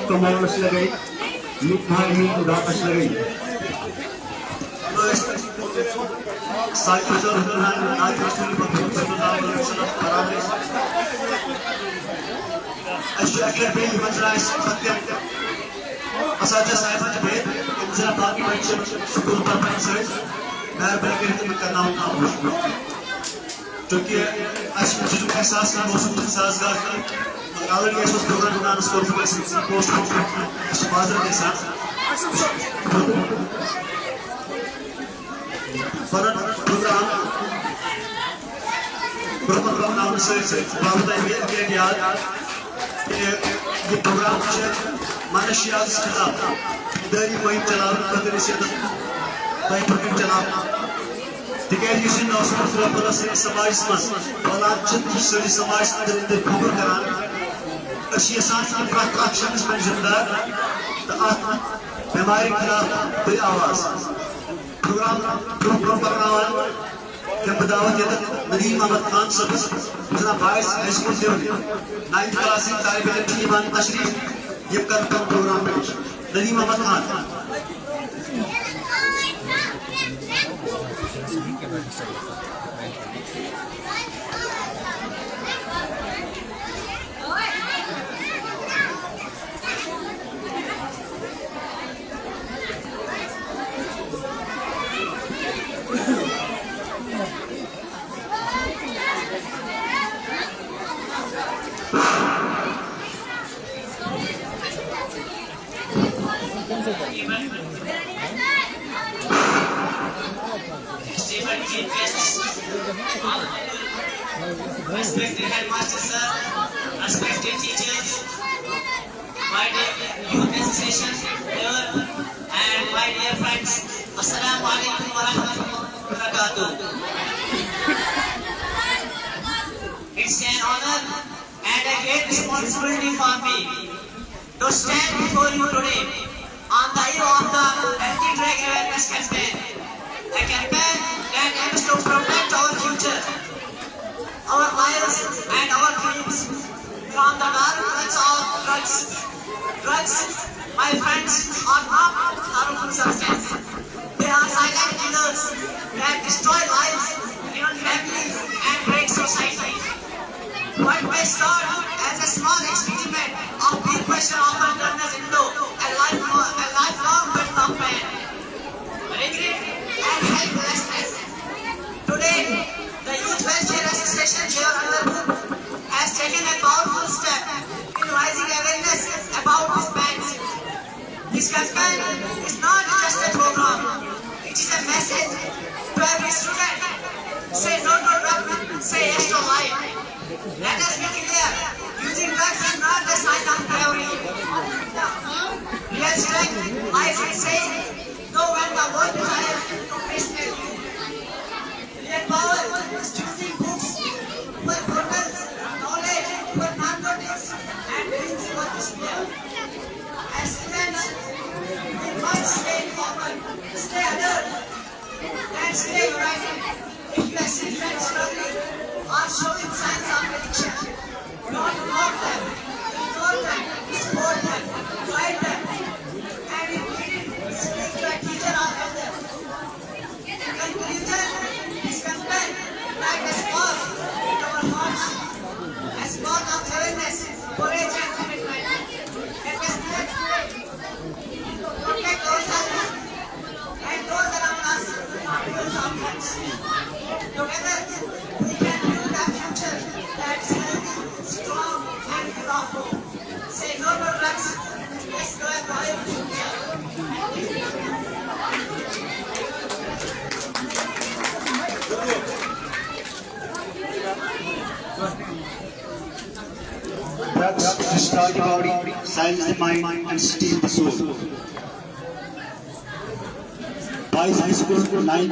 Kemalas lagay, lukhahin udakas lagay. اساتذہ صاحبان بھید ذرا باقی بچے سکول پر پہنچ میں بلکہ میں کرنا ہوں چونکہ جو احساس کا موسم سازگار مقابل یہ سوچ پروگرام بنانا سکول پر پوسٹ بازر کے ساتھ فرن پروگرام پروگرام بنانا سے بابت ہے یاد یہ پروگرام ہے منشیات خلاف داری مہم چلانے خاطر اس تائی پروگرام چلانا تکیازِ اس نوسط رب اللہ سماج مز اولاد چھ ساری سماج اندر اندر خبر کران اس یژھان کہ پرٛٮ۪تھ اکھ شخص بنہِ ذمہٕ تہٕ اتھ بیمارِ خلاف بٔرِ آواز پروگرام پکناوان تمہِ دعوت ییٚتٮ۪تھ ندیم احمد خان صٲبس جناب بائیس high school Deoband 9th class طالب علم چھِ یِوان تشریف یم کر پروگرام پیش Nadeem Ahmad Khan Respected headmaster sir, respected teachers, my dear youth association here, and my dear friends, Assalamu alaikum wa rahmatullahi wa barakatuh. It's an honor and a great responsibility for me to stand before you today on the eve of the Anti-Drug Awareness Campaign, a campaign that aims to protect our future, our lives and our dreams from the dark clutch of drugs. Drugs, my friends, are not harmful substances. They are silent killers that destroy lives, even families, and break society. What may start as a small experiment of peer pressure often turns into a lifelong burden of pain, regret, and helplessness. campaign is not just a program, it is a message to every student. Say no to drugs, say yes to life. Let us be clear, using drugs is not the sign of bravery. Real strength lies in saying no when the world desires to respect you. Real power is choosing books for progress, knowledge for narcotics, and dreams for despair. As students, we must stay forward, stay alert, and stay united. If you see friends struggling or showing signs of addiction, don't mock them, ignore them, support them, guide them, and if needed, speak to a teacher or elder. In conclusion, this campaign like a spark in our hearts, a spark of awareness, courage and commitment. Let us pray today to protect ourselves and those around us from use of drugs. Together, we can build a future that's healthy, strong, and full of hope. Say no to drugs. Let's go and buy a future. Drugs destroy the body, silence the mind, and steal the soul. Boys High School 9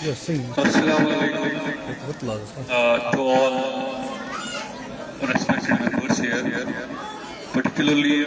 To all respected members here, particularly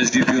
SDPO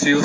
CO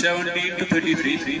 17 to 33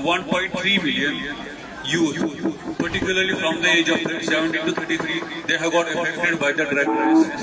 1.3 million youth, particularly from the age of 17 to 33, they have got affected by the drug crisis.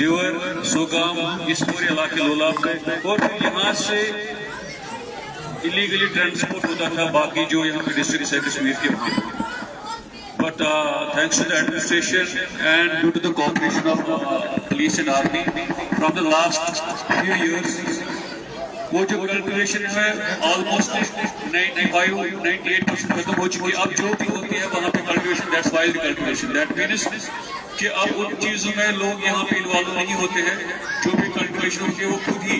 دیور, سوگام, اس پورے علاقے لولاب میں, اور پھر یہاں سے illegally transport ہوتا تھا باقی جو یہاں پہ ڈسٹرکٹ سے کشمیر کے وہاں. But thanks to the administration and due to the cooperation of police and army from the last few years, وہ جو کلٹیویشن ہے آلموسٹ 95-98% ختم ہو چکی ہے. اب جو بھی ہوتی ہے وہاں پہ cultivation, that's wild cultivation. That means کہ اب ان چیزوں میں لوگ یہاں پہ انوالو نہیں ہوتے ہیں. جو بھی کلٹیویشن ہوتی ہے وہ خود ہی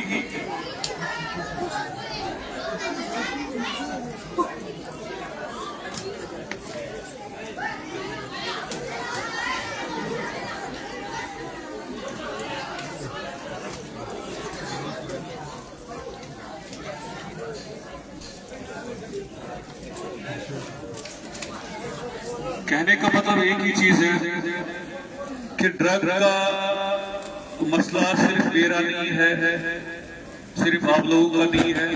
کہنے کا مطلب ایک ہی چیز ہے کہ ڈرگ کا مسئلہ صرف میرا نہیں ہے, صرف آپ لوگوں کا نہیں ہے,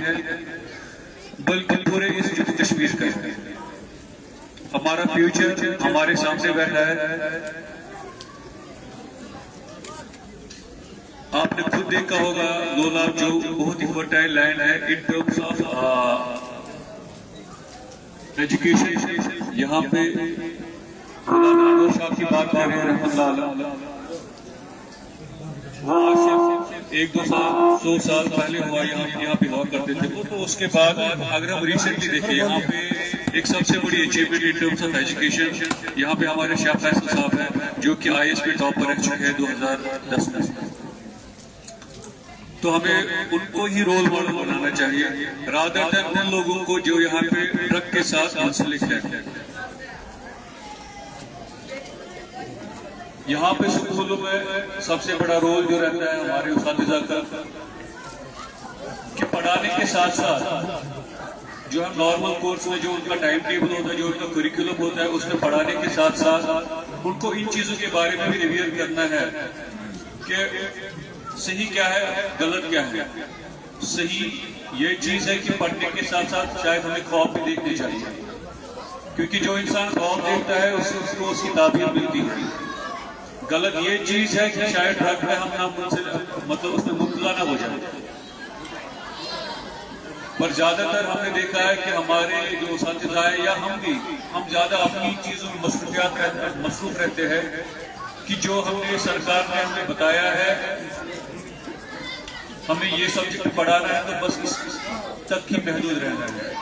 بلکہ پورے اس جموں کشمیر کا ہے. ہمارا فیوچر ہمارے سامنے بیٹھا ہے. آپ نے خود دیکھا ہوگا لولاب جو بہت ہی فرٹائل لینڈ ہے ان ٹرمز آف ایجوکیشن. یہاں پہ مولانا شاہ کی بات کر رہے ہیں رحمۃ اللہ علیہ, وہ آج سے 100 سال پہلے ہوا یہاں پہ ہوا کرتے تھے. تو اس کے بعد اگر ہم ریسنٹلی دیکھیں یہاں پہ ایک سب سے بڑی achievement in terms of education یہاں پہ ہمارے شاہ فیصل صاحب ہیں جو کہ IAS میں ٹاپ پر رہ چکے ہیں 2010 میں. تو ہمیں ان کو ہی رول ماڈل بنانا چاہیے رادر دین ان لوگوں کو جو یہاں پہ ڈرگ کے ساتھ منسلک ہے. یہاں پہ اسکولوں میں سب سے بڑا رول جو رہتا ہے ہمارے اساتذہ کا کہ پڑھانے کے ساتھ ساتھ جو ہم نارمل کورس میں جو ان کا ٹائم ٹیبل ہوتا ہے, جو ان کا کریکولم ہوتا ہے, اس میں پڑھانے کے ساتھ ساتھ ان کو ان چیزوں کے بارے میں بھی ریویل کرنا ہے کہ صحیح کیا ہے, غلط کیا ہے. صحیح یہ چیز ہے کہ پڑھنے کے ساتھ ساتھ شاید ہمیں خواب بھی دیکھنے چاہیے, کیونکہ جو انسان خواب دیکھتا ہے اس کو اس کی تعبیر ملتی ہے. غلط یہ چیز ہے کہ شاید ڈرگ میں ہم نہ مطلب اس میں مبتلا نہ ہو جائے. پر زیادہ تر ہم نے دیکھا ہے کہ ہمارے جو اساتذہ ہیں یا ہم زیادہ اپنی چیزوں میں مصروف رہتے ہیں کہ جو ہم نے سرکار نے ہمیں بتایا ہے ہمیں یہ سبجیکٹ پڑھانا ہے تو بس اس تک ہی محدود رہنا ہے.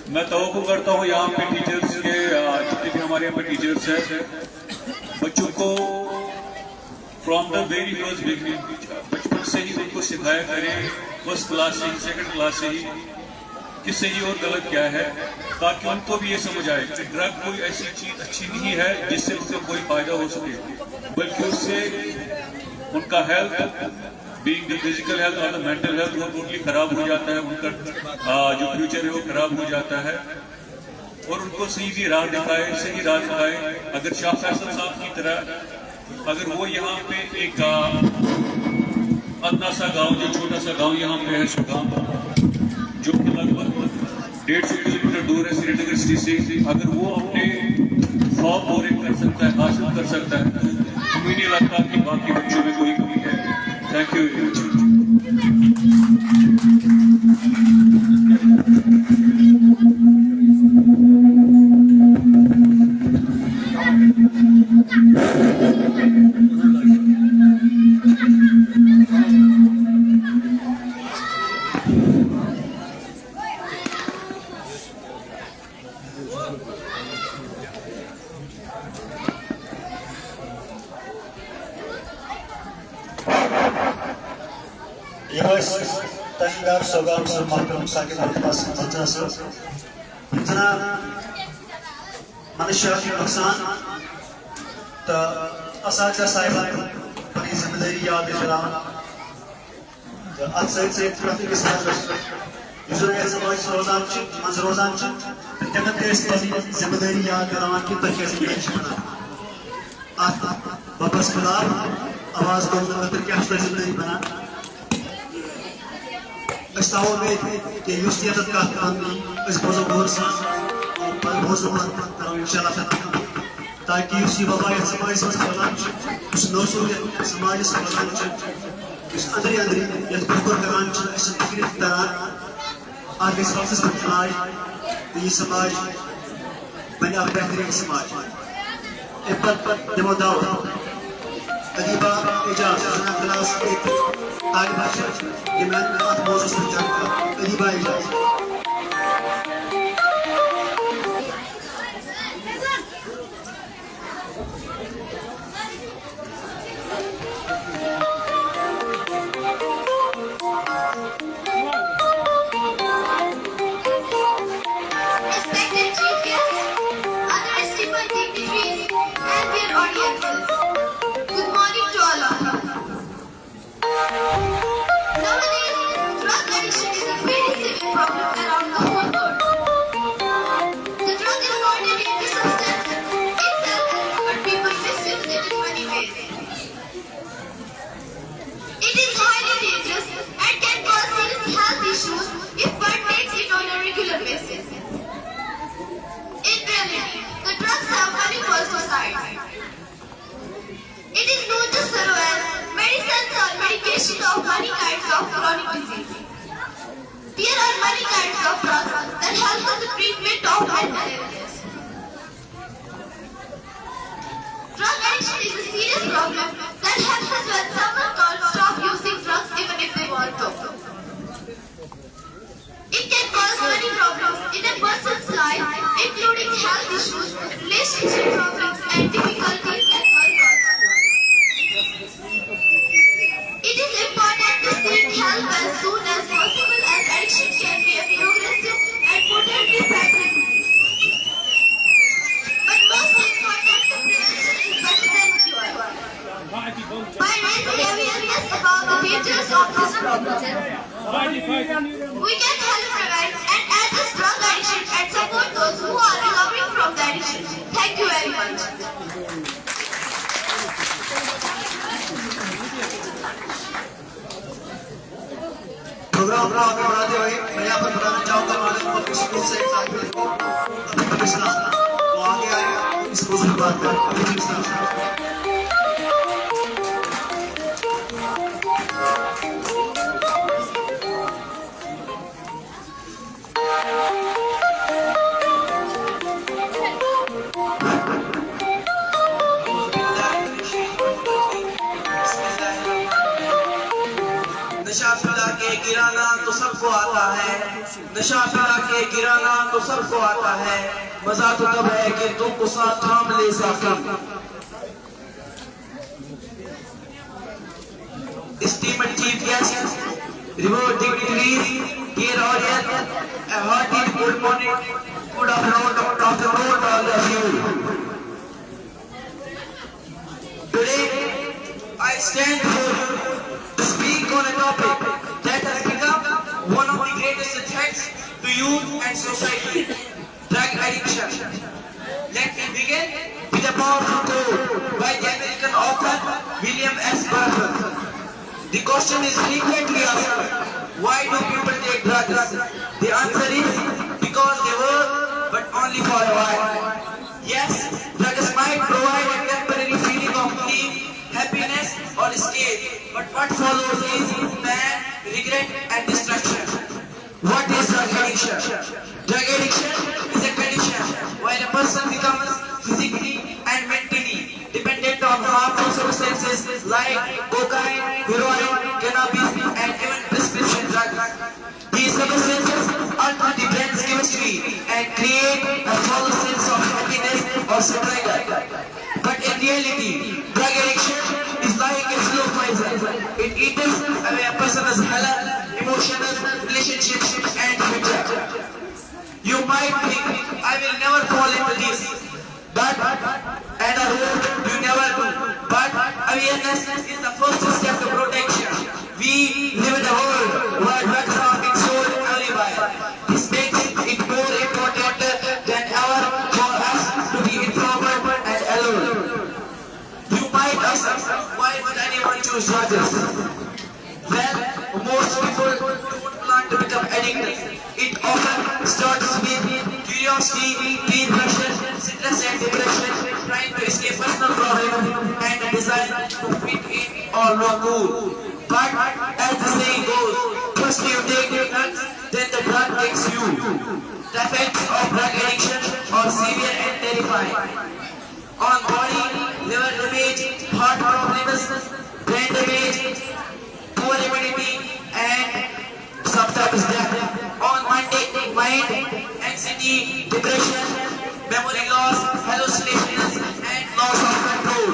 میں توقع کرتا ہوں یہاں پہ ٹیچرز کے جتنے بھی ہمارے یہاں پہ ٹیچرز ہیں بچوں کو from the very first beginning بچپن سے ہی ان کو سکھایا کریں, فرسٹ کلاس سے ہی, سیکنڈ کلاس سے ہی, کہ صحیح اور غلط کیا ہے, تاکہ ان کو بھی یہ سمجھ آئے کہ ڈرگ کوئی ایسی چیز اچھی نہیں ہے جس سے ان کو کوئی فائدہ ہو سکے, بلکہ اس سے ان کا health being the physical health اور دا مینٹل ہیلتھ وہ ٹوٹلی خراب ہو جاتا ہے, ان کا جو فیوچر ہے وہ خراب ہو جاتا ہے. اور ان کو صحیح راہ دکھائے. اگر شاہ فیصل صاحب کی طرح اگر وہ یہاں پہ ایک ادنا سا گاؤں, جو چھوٹا سا گاؤں یہاں پہ ہے سوگام, جو کہ لگ بھگ 150 کلومیٹر دور ہے سری نگر سٹی سے, اگر وہ اپنے خواب پورے کر سکتا ہے, حاصل کر سکتا ہے, تو مجھے نہیں لگتا کہ باقی بچوں میں کوئی کمی ہے. Thank you very much. تحصیلدار سوگام صاحب محترم ساکن الفاظ منظر صاحب جناب منشیاتی نقصان تو اساتذہ صاحبان پنی ذمہ داری یاد دلانا ات سی پرت أکس نفرس اس روزان مز روزان تمن پنی ذمہ داری یاد دلانا کہ تھی ذمہ داری بنان ات ببس خلاف آواز دون خاطر کیا ذمہ داری بنان. اس تاو امید کہ یس یتت کت اس بوزو غور سان بوزو کرو انشاءاللہ ختم. تاکہ اس وبا سماج من پھیلان اس نوسویت سماج پھیلان اس اندری اندری یت بہتر کران اس فکر تران اتھ گھس وقتس پہ علاج تو یہ سماج بنہ اخ بہترین سماج ام پتہ دمو دعوت ادیبہ اعجاز سنا کلاس ایک طالبہ یہ میں ات موضوع سے جانتا ادیبہ اعجاز. Of many kinds of chronic disease. There are many kinds of drugs that help in the treatment of mental illness. Drug addiction is a serious problem that happens when someone can't stop using drugs even if they want to. It can cause many problems in a person's life, including health issues, relationship problems, and difficulties at work also. It is important to seek help as soon as possible as addiction can be a progressive and potentially fatal disease. But most important, the prevention is better than cure. By raising awareness about the dangers of this problem, we can help prevent and address drug addiction and support those who are recovering from the addiction. Thank you very much. Programme کو آگے بڑھاتے ہوئے میں یہاں پر بتانا چاہوں گا معلوم کو اسکول سے ایک طالب کو ابھی اسلام وہ آگے آئے اس موضوع پر بات کریں. ابھی اسلام نشہ پلا کے گرانا تو سب کو آتا ہے، نشہ پلا کے گرانا تو سب کو آتا ہے، مزہ تو تب ہے کہ تم کو ساتھ تھام لے ساکن. Esteemed chief guests, revered dignitaries, dear audience, a hearty good morning, good afternoon to all of you. Today, I stand before you to speak on a topic that has become one of the greatest threats to youth and society, drug addiction. Let me begin with a powerful quote by the American author William S. Burroughs. The question is frequently asked, why do people take drugs? The answer is, because they work, but only for a while. Yes, drugs might provide a temporary feeling of relief, happiness or escape, but what follows is pain, regret and destruction. What is drug addiction? Drug addiction is a condition where a person becomes physically and mentally dependent on harmful substances like cocaine, heroin, cannabis and even prescription drugs. These substances alter the brain's chemistry and create a false sense of happiness or survival. But in reality, drug addiction is like a slow poison. It eats away a person's health, emotional, relationships and future. You might think, I will never fall into this, but and I hope you never do. But awareness is the first step to protection. We live in a world where drugs are being sold everywhere. This makes it more important than ever for us to be informed and alert. You might ask, why would anyone choose drugs? Well, most people don't plan to become addicted. It often starts with curiosity, peer pressure, stress and depression, trying to personal problem and a desire to fit in or look cool. But as the saying goes, first you take your drugs, then the drug takes you. The effects of drug addiction are severe and terrifying. On body, liver damage, heart problems, brain damage, poor immunity, and sometimes death. On mind, anxiety, depression, memory loss, hallucinations, and loss of control.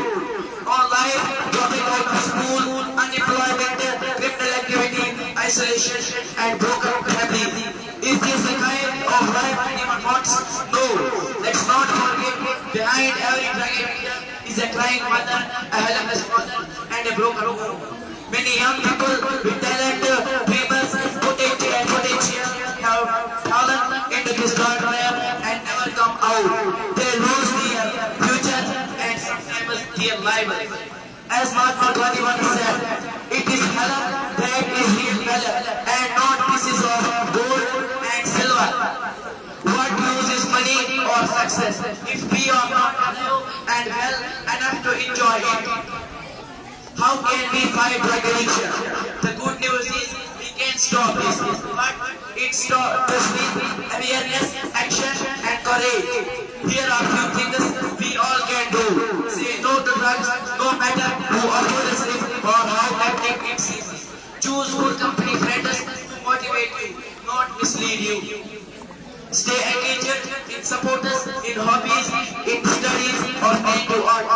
On life, dropping out of school, unemployment, criminal activity, isolation, and broken families. Is this the kind of life anyone wants? No. Let's not forget, behind every drug addict is a crying mother, a helpless father, and a broken home. Many young people with talent, dreamers, potential have fallen into this dark web and never come out. They lose their future and sometimes their lives. As Mahatma Gandhi once said, it is halal that is real valor and not pieces of gold and silver. What use is money or success if we are not alive and well enough to enjoy it? How can we fight drug addiction? The good news is we can stop this, but it starts with awareness, action, and courage. Here are few things we all can do. Say no to drugs, no matter who offers it or how tempting it seems. Choose good company friends to motivate you, not mislead you. Stay engaged in supporters, in hobbies, in studies, or into art.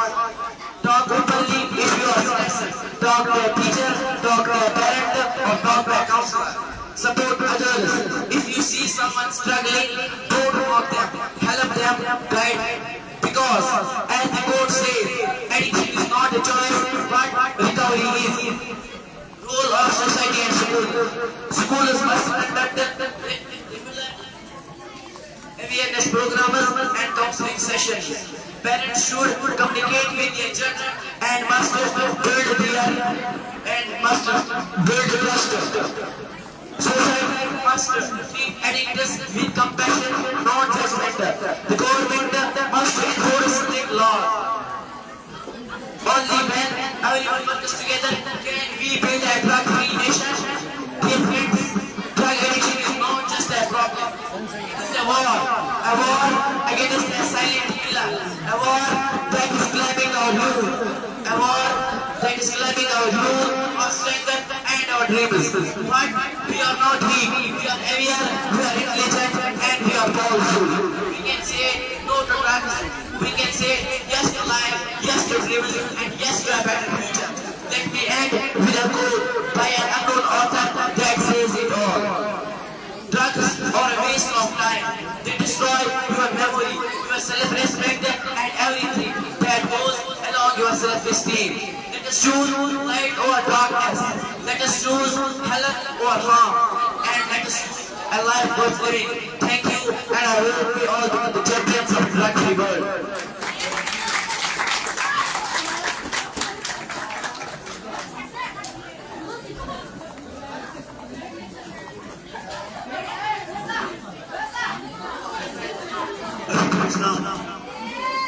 Talk openly if you are stressed. Talk to a teacher, talk to a parent, or talk to a counselor. Support others. If you see someone struggling, don't mock them. Help them, guide them. Because, as the quote says, addiction is not a choice, but recovery is. Role of society and school. Schools must conduct awareness programs and counseling sessions. Parents should communicate with their children and must build trust. Society must treat addicts with compassion, not judgment. The government must enforce strict laws. Only when everyone works together can we build a drug-free nation. Dear friends, drug addiction is not just a problem. It is a war against a silent killer, a war that is claiming our youth, a war that is claiming our youth, our strength, and our dreams. But we are not weak, we are aware, we are intelligent, and we are powerful. We can say no to drugs, we can say yes to life, yes to dreams, and yes to a better future. Let me end with a quote by an unknown author that says it all. Drugs are a waste of time. They destroy your memory, your self-respect, and everything that goes along your self-esteem. Let us choose light or darkness. Let us choose health or harm. And let us choose a life worth living. Thank you, and I hope we all become the champions of the drug-free world.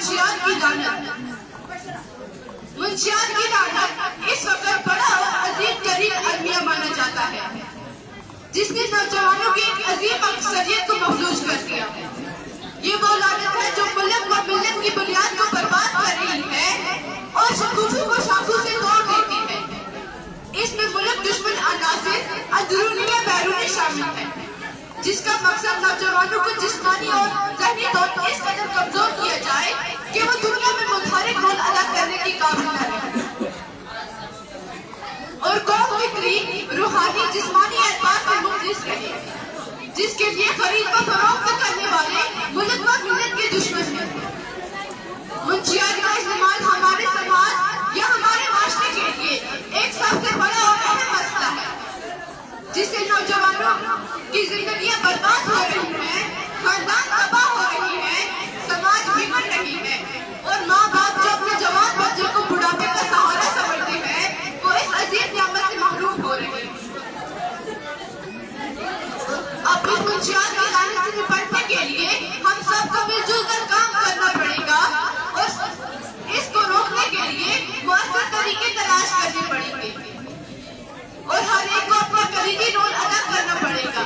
منشیات کی لعنت. منشیات کی لعنت اس وقت بڑا اور عظیم ترین المیہ مانا جاتا ہے جس نے نوجوانوں کی ایک عظیم اکثریت کو مفلوج کر دیا. یہ وہ لعنت ہے جو ملک و ملت کی بنیاد کو برباد کر رہی ہے اور شکوفوں کو شاخوں سے توڑ دیتی ہے. اس میں ملک دشمن عناصر اندرونی یا بیرونی شامل ہیں جس کا مقصد نوجوانوں کو جسمانی اور ذہنی طور پر اس قدر کمزور کیا جائے کہ وہ دنیا میں متحرک رول ادا کرنے کی قابل نہ رہے اور قوم فکری روحانی جسمانی اعتبار پر مخلص رہے جس کے لیے خرید و فروخت کرنے والے ملک و ملت کے دشمن ہیں. منشیات کا استعمال ہمارے سماج یا ہمارے معاشرے کے لیے ایک سب سے بڑا اور اہم مسئلہ ہے جس سے نوجوانوں کی زندگیاں برباد ہو رہی ہیں, خاندان تباہ ہو رہی ہیں, سماج بگڑ رہی ہے اور ماں باپ جو اپنے جوان بچے کو بڑھاپے کا سہارا سمجھتے ہیں وہ اس عظیم نعمت سے محروم ہو رہے ہیں. اب اس منشیات کی لعنت سے نپٹنے کے لیے ہم سب کو مل جل کر کام کرنا پڑے گا اور اس کو روکنے کے لیے مؤثر طریقے تلاش کرنے پڑیں گے اور ہر ایک کو اپنا کلیدی رول ادا کرنا پڑے گا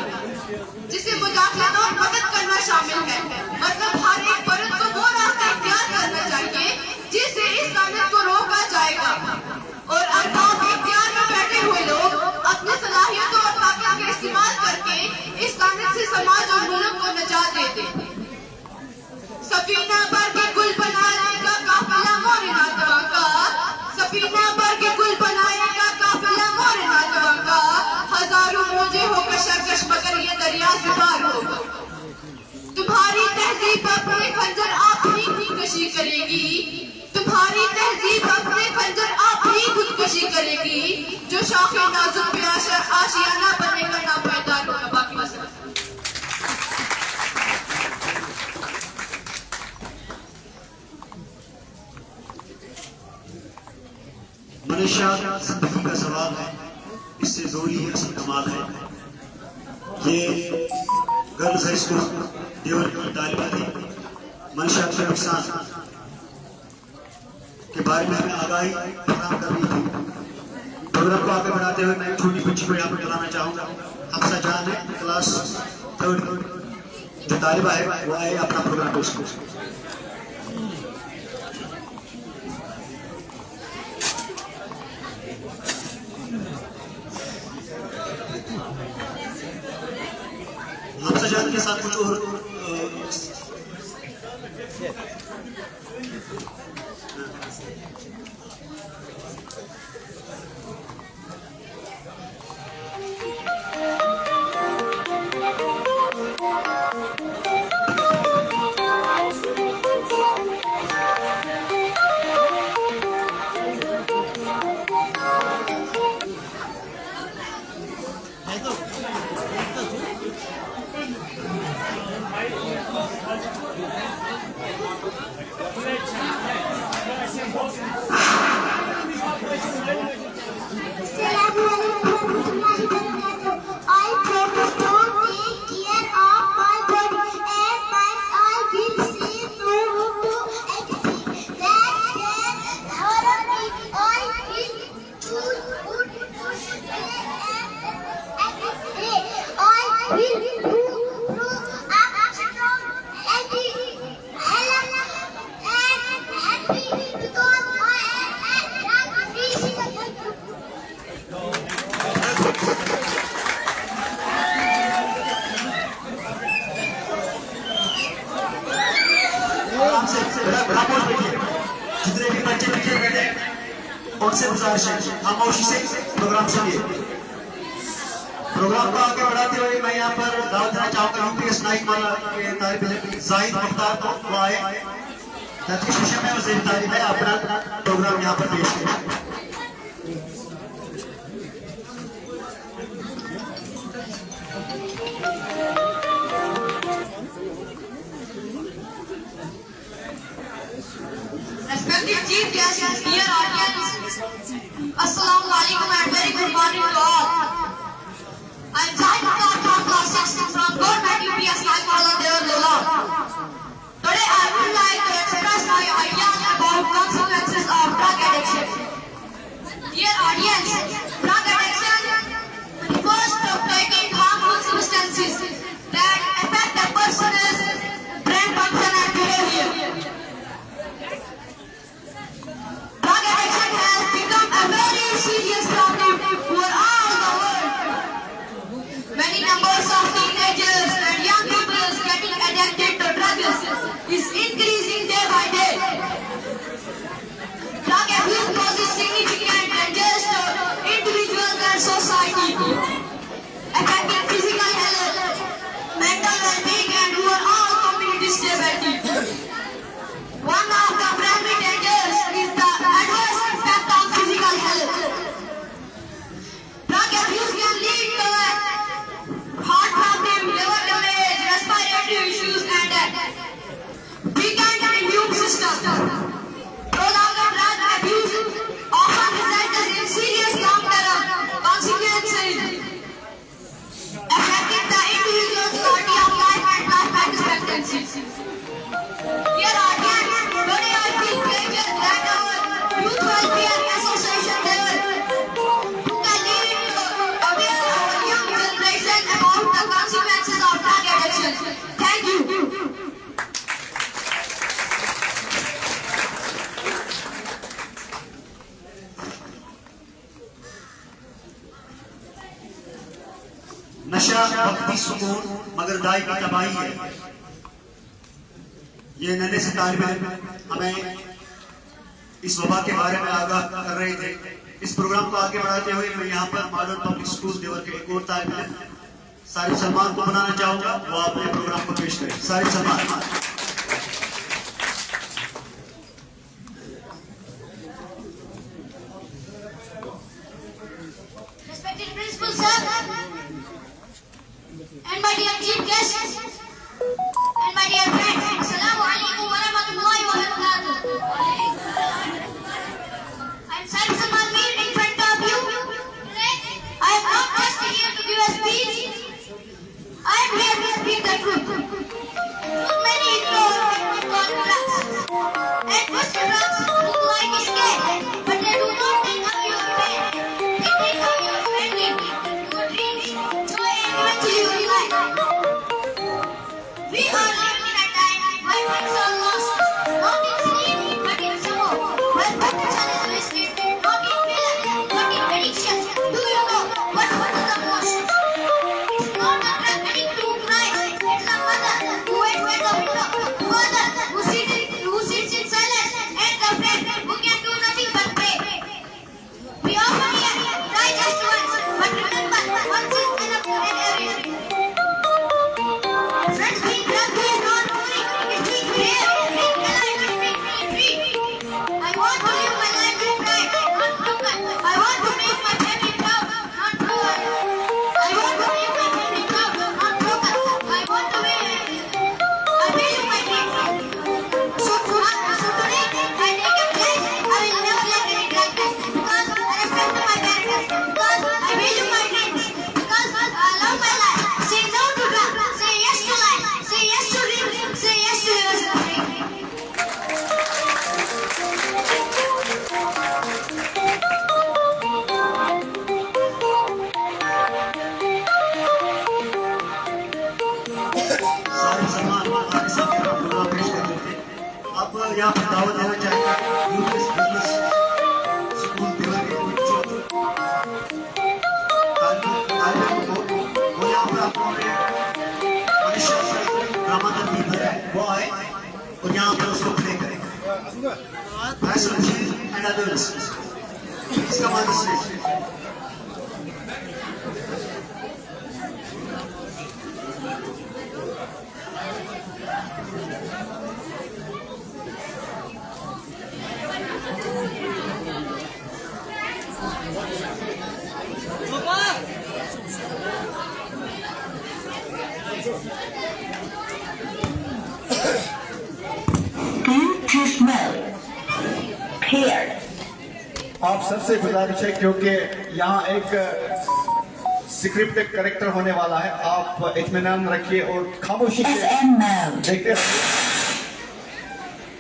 جسے مداخلت اور مدد کرنا شامل ہے. مطلب ہر ایک فرد کو وہ راستہ اختیار کرنا چاہیے جس سے اس لعنت کو روکا جائے گا اور ارباب اختیار میں بیٹھے ہوئے لوگ اپنی صلاحیتوں اور طاقت کا استعمال کر کے اس لعنت سے سماج اور ملک کو نجات دے دیں. سفینہ بھر کے گل بنانے کا قافلہ مور ناتواں کا, سفینہ بھر کے گل بنانے کا قافلہ مور ناتواں کا, ہزاروں موجے ہو کشمکش مگر یہ دریا سے پار ہوگا. تمہاری تہذیب اپنے خنجر آپ ہی خودکشی کرے گی, تمہاری تہذیب اپنے خنجر آپ ہی خودکشی کرے گی. جو شاخ نازک پہ آشیانہ بنے گا نہ پائیدار ہوگا. باقی مسئلہ منشیات زندگی کا سوال ہے, اس سے ضروری اصل کمال ہے. یہ گرلز ہائی اسکول دیوبند کی طالبہ تھی. منشیات کے نقصان کے بارے میں ہمیں آگاہی فراہم کر رہی تھی. پروگرام کو آگے بڑھاتے ہوئے میں ایک چھوٹی بچی کو یہاں پر بلانا چاہوں گا. حفصہ جان ہے, کلاس 3 جو طالبہ ہے وہ آئے اپنا پروگرام پیش کریں. حفصہ جان کے ساتھ کچھ اور جتنے بھی بچے پیچھے بیٹھے ان سے گزارش ہے خاموشی سے پروگرام سنیے. پروگرام کو آگے بڑھاتے ہوئے میں یہاں پر دعوت دینا چاہوں گا UPS نائک والا کے طالب علم زاہد مختار کو. وہ آئے تحقیق شیشے میں وزیر تعلیم ہے, اپنا پروگرام یہاں پر پیش کریں. Respected Chief Guests, dear audience, Assalamu alaikum and very good morning to all. I am Zahid Mukhtar from class 6 from Government UPS Naikwala Deola. Today I would like to express my ideas about consequences of drug addiction. Dear audience, drug addiction refers to taking harmful substances that affect a person's brain function and behavior. Drug addiction has become a very serious problem for all the world. Many numbers of teenagers and young people getting addicted to drugs is increasing day by day. Drug abuse poses significant dangers to individuals and society, affecting physical health, mental well-being, and overall community stability. One of the primary dangers is the adverse impact on physical health. Drug abuse can lead to heart problem, liver damage, respiratory issues, and weakened immune system. Prolonged drug abuse often results in serious long-term consequences, affecting the individual's quality of life and life expectancy. Dear audience, today I feel pleasure that our Youth Welfare Association level can lead to aware our young generation about the consequences of drug addiction. Thank you. نشہ وقتی سکون مگر دائمی تباہی ہے. یہ ننے سے طالب علم ہمیں اس وبا کے بارے میں آگاہ کر رہے تھے. اس پروگرام کو آگے بڑھاتے ہوئے میں یہاں پر ماڈل پبلک اسکول دیور کے ایک اور طالب علم صارف سلمان کو بنانا چاہوں گا. وہ اپنے پروگرام کو پیش کریں. صارف Salman. Respected Principal Sir, and my dear chief guests, and my dear friends, Assalamu alaikum wa rahmatullahi wa barakatuh. I am Sarif Salman Mir in front of you. Today, I am not just here to give a speech. I am here to speak the truth. Too many ignore what we call drugs. And most drugs look like escape, but they do not take up your pain. They take up your spending, your dreams, joy, and eventually your life. We are living in a time where things are lost, not in sleep, but in sorrow, where potential is wasted, not in failure, but in addiction. Do you know what hurts the most? It's not the drug addict who cries, it's the mother who waits at the window, the father who sits in silence, and the friend who can do nothing but pray. We often hear, try just once, but remember, once is enough for everything. Friends, being drug-free is not boring, it's being brave, being alive, and being free. I want to live my life with pride, not broken. I want to make my family proud, not broken. I want to make my family proud, not broken. I want to be, I value my dreams. So today, I take a pledge, I will never let any drug test, because I respect my parents, because I value my dreams, because I love my life. Say no to drugs, say yes to life, say yes to dreams, say yes to your suffering. صارف سلمان ہمارے ساتھ programme پیش کر رہے تھے. اب یہاں پر دعوت دینا چاہیے یوتھ بزنس اسکول دیور کے کچھ طالب علم کو. وہ یہاں پر آپ کو منشا ڈرامہ ترتیب ہے وہ آئے اور یہاں پر اس کو پلے کریں. فیصل جی اینڈ ادرس اس کا معنی اسٹیج. to smell. Paired. آپ سب سے گزارش ہے کیونکہ یہاں ایک سکرپٹ کریکٹر ہونے والا ہے. آپ اطمینان رکھیے اور خاموشی سے SN Mel. دیکھتے رہیے.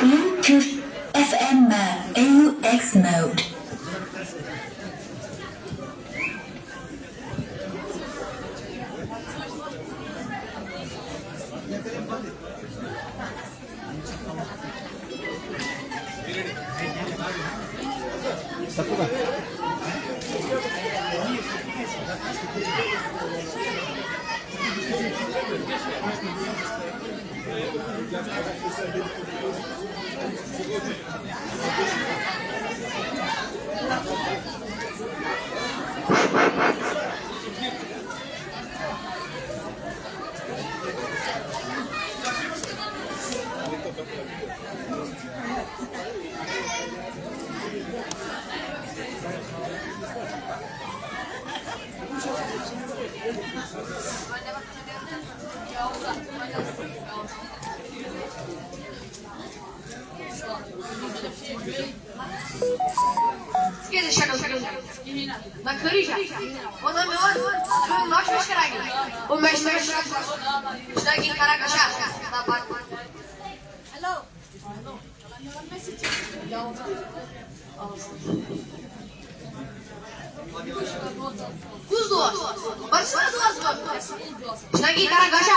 Bluetooth FM AUX mode. Скажи, шагал. На крыше. Вот он, ночь вышкараги. Он мешает шагал. Шаги каракаша. Hello. Куздо. Большой глаз. Шаги каракаша.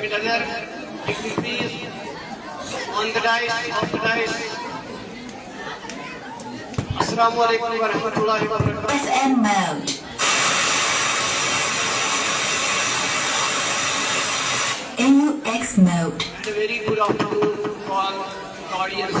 and other dignitaries on the dais of the dais. Assalamu alaikum wa rahmatullahi wa barakatuh. FM mode. AUX mode. And a very good afternoon to all the audience.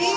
3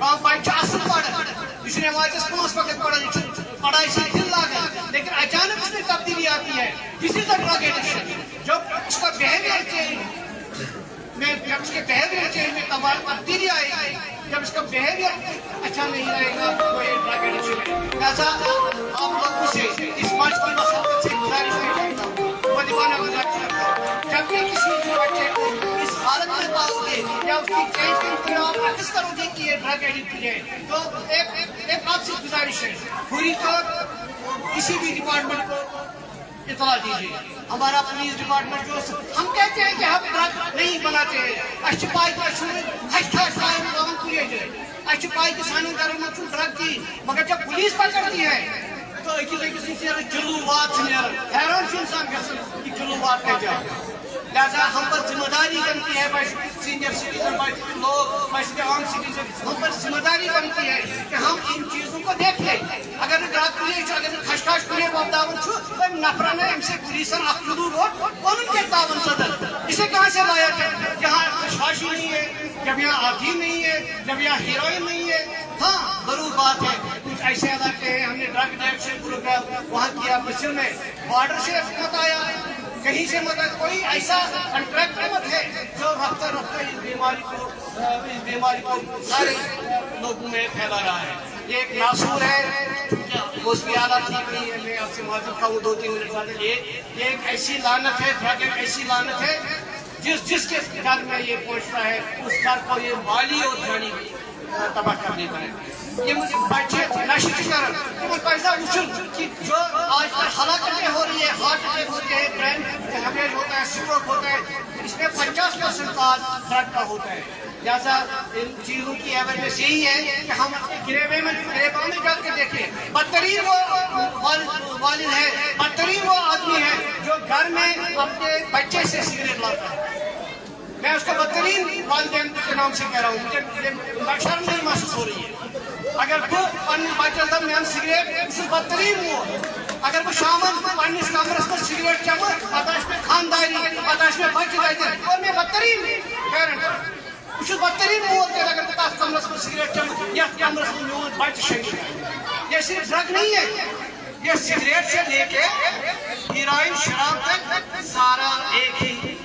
بچہ اصل پڑھا یہ نمازس 5 وقت پڑھا یہ پڑھائی سے دل لاگا لیکن اچانک اس میں تبدیلی آتی ہے. دس از اے ڈرگ ایڈکشن. جب اس کا بیہیویئر چینج میں جب اس کے بیہیویئر چینج میں تبدیلی آئے گی, جب اس کا بیہیویئر اچھا نہیں رہے گا تو یہ ڈرگ ایڈکشن ہے. لہٰذا آپ لوگوں سے اس مارچ کی مساقت سے گزارش نہیں کرتا ہوں, مدیبانہ گزارش کرتا ہوں, جب بھی کسی بچے کو اس حالت میں پاؤ گے یا اس کی چینج کے اوپر آپ نوٹس کرو گے کہ یہ ڈرگ ایڈکٹ ہے تو ایک آپ سے گزارش ہے پوری طور کسی بھی ڈپارٹمنٹ کو اطلاع دیجیے. ہمارا پولیس ڈپارٹمنٹ جو ہم کہتے ہیں کہ ہم ڈرگ نہیں بناتے ہیں, اچھے پائی کا اچھے پائی کے سانوں گھر میں ڈرگ کی, مگر جب پولیس پکڑتی ہے تو کلو وات حیران سے انسان کہ کلو وات کہہ جائے. لہٰذا ہم پر ذمہ داری بنتی ہے سینئر سٹیزن لوگ عام سٹیزن, ہم پر ذمہ داری بنتی ہے کہ ہم ان چیزوں کو دیکھ لیں. اگر ڈرگ پولیس اگر خشخاش پولیس وپداون نفرن ام سے پولیسن اخ کلو روٹ ان کے تعاون صدر اسے کہاں سے لایا جائے؟ یہاں خشخاشی نہیں ہے, جب یہاں آگی نہیں ہے, جب یہاں ہیروئن نہیں ہے. ہاں ضرور بات ہے کچھ ایسے علاقے ہیں ہم نے ڈرگ ڈائریکشن پروگرام وہاں کیا مصر میں بارڈر سے مت آیا, کہیں سے مطلب کوئی ایسا کنٹریکٹ مت ہے جو رفتہ رفتہ اس بیماری کو سارے لوگوں میں پھیلا رہا ہے. یہ ایک ناسور ہے اس کی حالت ٹھیک نہیں ہے. میں آپ سے معذرت کرتا ہوں 2-3 منٹ بعد. یہ ایک ایسی لعنت ہے, ڈرگ ایک ایسی لعنت ہے جس کے گھر میں یہ پہنچتا ہے اس گھر کو یہ مالی اور جانی تباہ کرنے پر ہے. یہ مجھے بچے نشے کے کارن پیسہ وچن کہ جو آج کل ہلاکتیں ہو رہی ہے, ہارٹ اٹیک ہوتے ہیں, برین ہیمریج ہوتا ہے, اسٹروک ہوتا ہے, اس میں 50% کاز ڈرگ کا ہوتا ہے. لہٰذا ان چیزوں کی اویئرنیس یہی ہے کہ ہم اپنے گریباں میں جا کے دیکھیں. بدترین وہ والد ہے, بدترین وہ آدمی ہے جو گھر میں اپنے بچے سے سگریٹ لاتا ہے. میں اس کو بدترین والدین کے نام سے کہہ رہا ہوں, مجھے شرم نہیں محسوس ہو رہی ہے. اگر وہ پنہ بچہ دم میں سگریٹ اس بدترین وہ اگر وہ شامن پنس کمرس میں سگریٹ چمہ پتہ میں خانداری پتہ میں بچہ دے اور میں بدترین پیرنٹ بہت بدترین مول دے اگر تک کمرس میں سگریٹ چمہ یا کمرس میں میون بچہ شنگی. یہ صرف ڈرگ نہیں ہے, یہ سگریٹ سے لے کے ہیروئن شراب تک سارا ایک ہی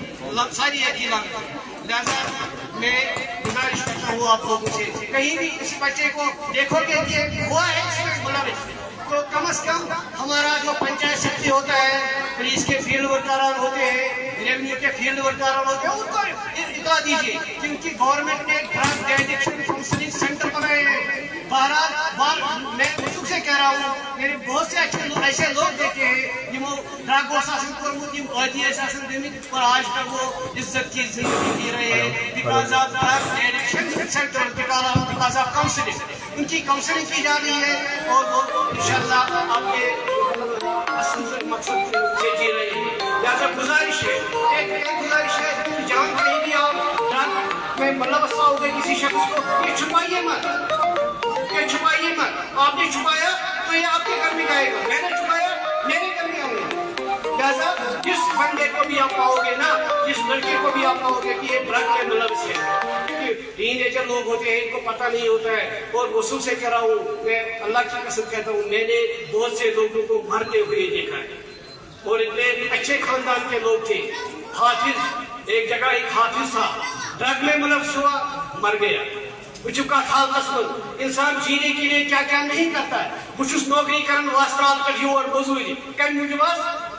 ساری ایک ہی لنگ. لہٰذا میں گزارش کرتا ہوں آپ لوگوں سے کہیں بھی کسی بچے کو دیکھو گے کہ ہوا ہے اس میں ملوث تو کم از کم ہمارا جو پنچایت سیکرٹری ہوتا ہے, پولیس کے فیلڈ ورکران ہوتے ہیں, ریونیو کے فیلڈ ورکران ہوتے ہیں, ان کو اطلاع دیجیے کیونکہ گورنمنٹ نے ڈرگ ایڈکشن کاؤنسلنگ سینٹر بنائے ہیں. بہرحال میں خود سے کہہ رہا ہوں, میں نے بہت سے ایسے لوگ دیکھے ہیں جنہوں ڈرگ عادی اور آج تک وہ عزت کی زندگی جی رہے ہیں because of drug addiction centre, because of counselling. ان کی کاؤنسلنگ کی جا رہی ہے اور وہ انشاءاللہ آپ کے اصل مقصد سے جی رہے ہیں. لہٰذا گزارش ہے, ایک گزارش ہے کہ جہاں کہیں بھی آپ ڈرگ میں ملوث ہو گئے کسی شخص کو, یہ چھپائیے مت, یہ چھپائیے مت. آپ نے چھپایا تو یہ آپ کے گھر میں جائے گا, میں نے چھپایا میرے گھر میں آؤں گا. لہٰذا جس بندے کو بھی آپ پاؤ گے نا, جس لڑکے کو بھی آپ پاؤ گے کہ یہ ڈرگ کے ملوث ہے, ٹین ایجر لوگ ہوتے ہیں ان کو پتہ نہیں ہوتا ہے. اور وصول سے کہہ رہا ہوں, میں اللہ کی قسم کہتا ہوں, میں نے بہت سے لوگوں کو مرتے ہوئے دیکھا ہے اور اتنے اچھے خاندان کے لوگ تھے. حافظ ایک جگہ ایک حافظ تھا, ڈرگ میں ملوث ہوا, مر گیا. بچکا تھال قسمت انسان جینے کے لیے کیا کیا نہیں کرتا ہے. بچس نوکری کرن واسطرال کر یور مزوری کم موجود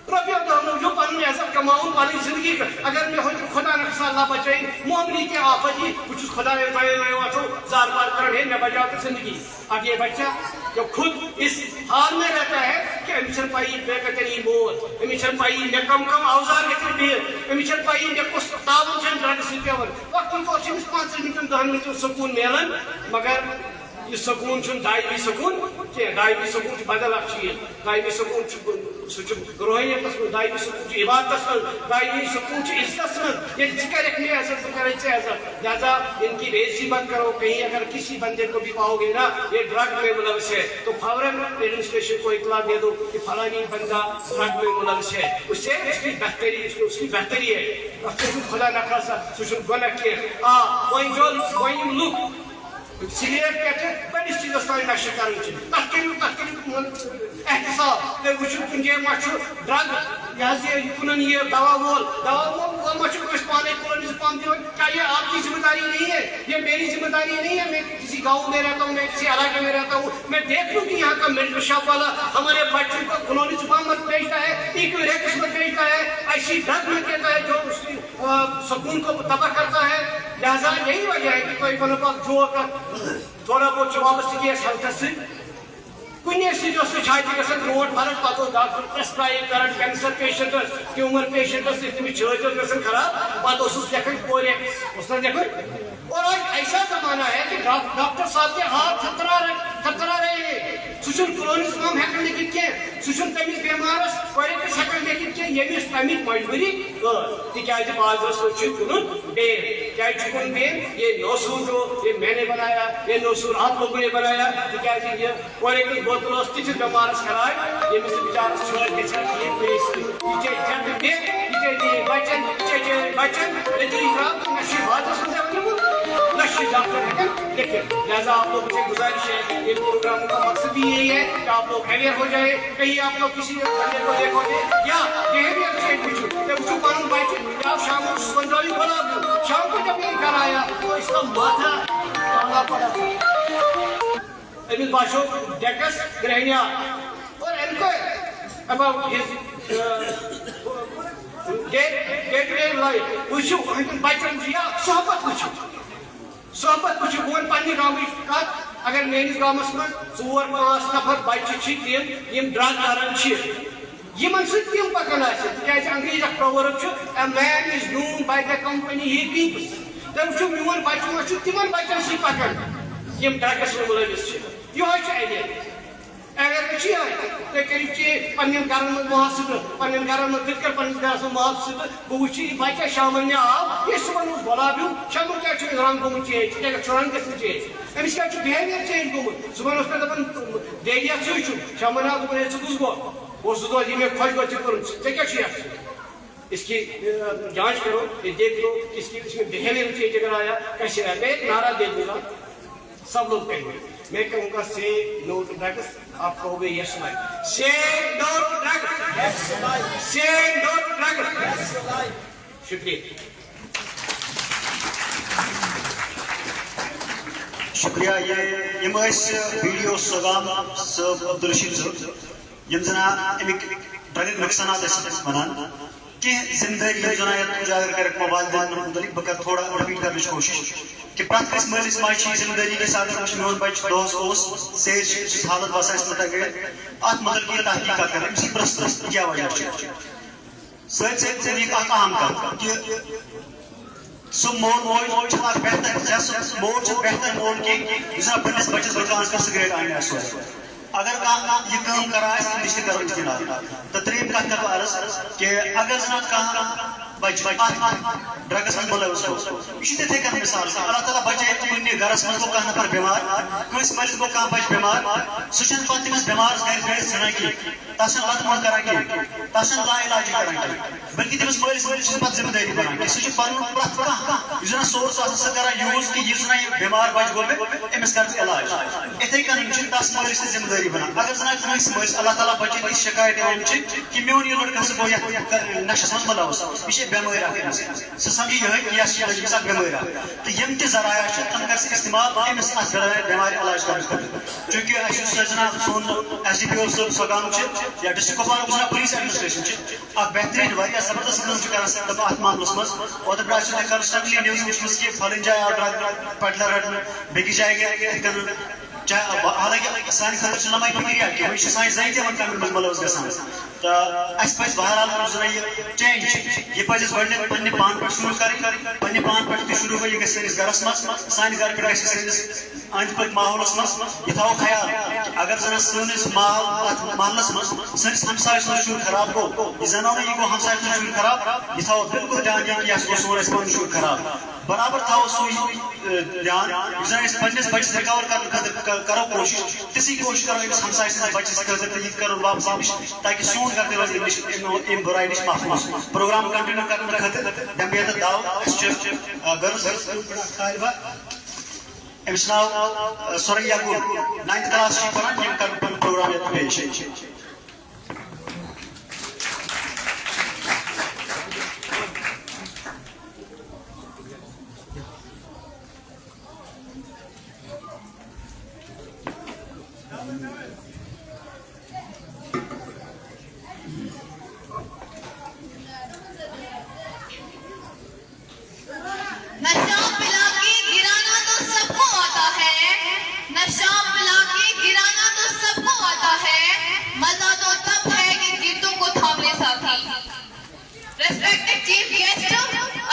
رۄپیو دہ موجود پن عزت کماؤن پن زندگی کر. اگر میں خدا نخصا اللہ بچائی معاملی کی آفت ہی بچس خدا واتو زار بار کرن ہے میں بچاؤ زندگی. اب یہ بچہ جو خود اس حال میں رہتا ہے کہ امیشن پائی بے قتلی موت, امیشن پائی میں کم کم اوزار گھر بیر, امیشن پائی میں کس تعاون سے ڈرگ سے پیون وقت کو 5 منٹن 10 منٹن سکون ملن. مگر یہ سکون چھ دائمی سکون کہ دائمی سکون بدل اخ چیز. دائمی سکون سہ روحانیت من, دائمی سکون عبادت من, دائمی سکون عزت من. یہ ذکر میں عزت کرے سے عزت. لہٰذا ان کی بےعزتی مت کرو. کہیں اگر کسی بندے کو بھی پاؤ گے نا یہ ڈرگ میں ملوث ہے تو فوراً ایڈمنسٹریشن کو اطلاع دے دو کہ فلانی بندہ ڈرگ میں ملوث ہے. اس سے اس کی بہتری ہے. خدا نخواستہ سہ گناہ کیا. وۄنۍ لُکھ سگریٹ پہ بڑس چیزس تھی نشہ کریں تک کرو احتساب تھی وچو کن جائیں ما ڈرگ یہ کن یہ دوا وول ما پانے کلونی پمپ دن کیا یہ آپ کی ذمہ داری نہیں ہے یہ میری ذمہ داری نہیں ہے میں کسی گاؤں میں رہتا ہوں میں کسی علاقے میں رہتا ہوں میں دیکھ لوں کہ یہاں کا میڈیکل شاپ والا ہمارے بچوں کو کلونی پمپ بیچتا ہے ایکوریکس میں بیچتا ہے ایسی ڈرگ میں دیتا ہے جو اس کی سکون کو تباہ کرتا ہے لہذا یہی وجہ ہے کہ کوئی بنو جو تھوڑا بہت وابستگی ہیلتھس کنے سی چھاتہ گھن برو فرق پتہ ڈاکٹر پرسکرائب کران کینسر پیشنٹس ٹیومر پیشنٹس تمہیں چھت گھن خراب پتہ لکھن کورس لکھن اور آج ایسا زمانہ ہے کہ ڈاکٹر صاحب کے ہاتھ تھترا رہے ہیں سہ کلونس پمپ ہیکن لکھت کی سہ تمس بیمارس کورس ہیکن لکھت کی یمس تمیک مجبوری تاز بازرس کن بین کیا کن بین یہ نوسور ہو یہ میں نے بنایا یہ نوسور آپ لوگوں نے بنایا تاز یہ کورس بوتل تس بیمارس کرائے یمس بچارس چھوڑ گھر بچن نشی بازرس نشی ڈاکٹر ہیکن لکھت لہذا آپ لوگوں سے گزارش ہے یہ پروگرام کا مقصد بھی یہی ہے کہ آپ لوگ اویئر ہو جائے کہیں آپ لوگ کسی بندے کو دیکھو گے یا بہیویئر چینج وچو پن بچہ آپ شام کو سنجوی بولا شام کو جب یہ گھر آیا تو اس کا ماتھا ٹانگا پڑا تھا امس باسو ڈیکس گرہنیا اور enquire about his day life وچو بچن یا صحبت وچو بہن پنہ گامچ کت اگر میس گامس من 4-5 نفر بچہ تم ڈرگ کران یمن سۭتۍ تم پکان تاز انگریز اخ proverb a man is known by the company he keeps تم وچو میون بچہ ما تمن بچن سی پکان یم ڈرگس میں ملوث یہ ایلیٹ اگر تھی تھی کرو پن گھرن من محاسبہ پن گھرن من کت کر پنس گھرس من محاسبہ بہ وچ یہ بچہ شامن مے آو یہ صبح گۄلاب ہیو شامن کیا رنگ گومت چینج رنگ گژھِ چینج امس کیا بہیویئر چینج گومت صبح پہ دپان ڈیڈیا ژٕ شامن آو دپان ہے ژٕ کُس گوٚو بہت دہ یہ میں خوش گو ژے کیا اس کی جانچ کرو یہ دیکھ لو اس میں بہیویئر چینج اگر آیا کیسے آیا میں ایک نعرہ دے دوں گا سب لوگ کہیں گے میں کہوں گا سے نو ٹو ڈرگس آپ کہو گے یس لائف سے نو ٹو ڈرگس سے نو ٹو ڈرگس شکریہ شکریہ یہ ویڈیو صغام صاحب عبدالرشید صاحب یم زنا امیک ڈرگ نقصانات ونان کہ ذمہ داری زنا اجاگر کر والدین متعلق بہ کر تھوڑا رپیٹ کرنے کی کوشش کہ پرت کس مالس ماجہ ذمہ داری کے ساتھ میون بچہ دہس سیز حالت باسان متعلق ات متعلق یہ تحقیقات کریں اسی پرست کیا وجہ ست ست ایک اہم کت کہ سہ مول موج بہتر موج بہتر مول کہ پنس بچس بچان کر سگریٹ آنے اگر یہ کام کرا نش کرو اجتناب تو تریم کت کر عرض کہ اگر زنا کھانا بچہ ڈرگس من ملوث ہو یہ تھے کن مثال اللہ تعالیٰ بچے کن گرس من گو کھانا پر بیمار کس ملس گو کھانا بچہ بیمار سہ پتہ تمس بیمارس گھر بیٹھ ژھنان کی تس لت مت کران کی تس لا علاج کران کی بلکہ تمس مالس ماجہ پتہ ذمہ داری بنان کہ سہ پن پرت کھانا یہ سورس سہ کران یوز کہ یہ بیمار بچہ گو امس کر علاج اتھے کن تس مالس ذمہ داری بنان اگر زنا کس مالس اللہ تعالیٰ بچے اس شکایت یوان کہ میون یہ لڑکہ سہ گو یہ نشس من ملوث یہ بیماری اخ سہ سمجھ یہ یہ بیماری تو یم تہ ذرائع تم کر استعمال امس ات بیمار علاج کرنے چونکہ اچھا سون ایس ڈی پی او صاحب سوگام یا ڈسٹرکٹ کپوارہ پولیس ایڈمنسٹریشن اخ بہترین واریاہ زبردست کام کران ات معاملس مز اوتر پہ کنسٹنٹلی نیوز وچمس کہ فلن جائے آو ڈرگ پیڈلر رٹن بیس جائے گیا حالانکہ سان خطر نمائی فکریہ کہ وہ سان زن تمن کامن مز ملوث گژھان تو اس پہ بہرحال یہ چینج یہ پہ گۄڈنیتھ پنہ پان پہ شروع کریں پنہ پان پہ شروع گئی یہ سٲنِس گرس مز سانہِ گھر پہ سٲنِس أنٛدۍ پٔکۍ ماحولس مز یہ تھاو خیال اگر زن سٲنِس ماحول محلس مز سٲنِس ہمسایہِ سُنٛد شُر خراب گوٚو یہ زنانو یہ گوٚو ہمسایہِ سُنٛد شُر خراب یہ تھاو بالکل دھیان دِیُن کہ یہ گوٚو سون پنُن شُر خراب برابر تھاو سُے دھیان یُس زن أسۍ پننس بچس رِکور کرنہٕ خٲطرٕ کرو کوشش تِژھٕے کوشش کرو أمِس ہمسایہِ سٕنٛدِس بچس خٲطرٕ تہٕ یہِ تہِ کرو واپس نِش تاکہ سون گھر تہِ روزِ امہِ بُراے نِش محفوظ پروگرام کنٹینیو کرنہٕ خٲطرٕ دمبیت داو گرلز طالبہ أمس ناو سوريا كون 9th class شي پران یم کر پروگرام یت پیش نشہ پلا کے گرانا تو سب کو آتا ہے نشہ پلا کے گرانا تو سب کو آتا ہے مزہ تو تب ہے کہ گیتوں کو تھامنے ساتھی Respected chief guest,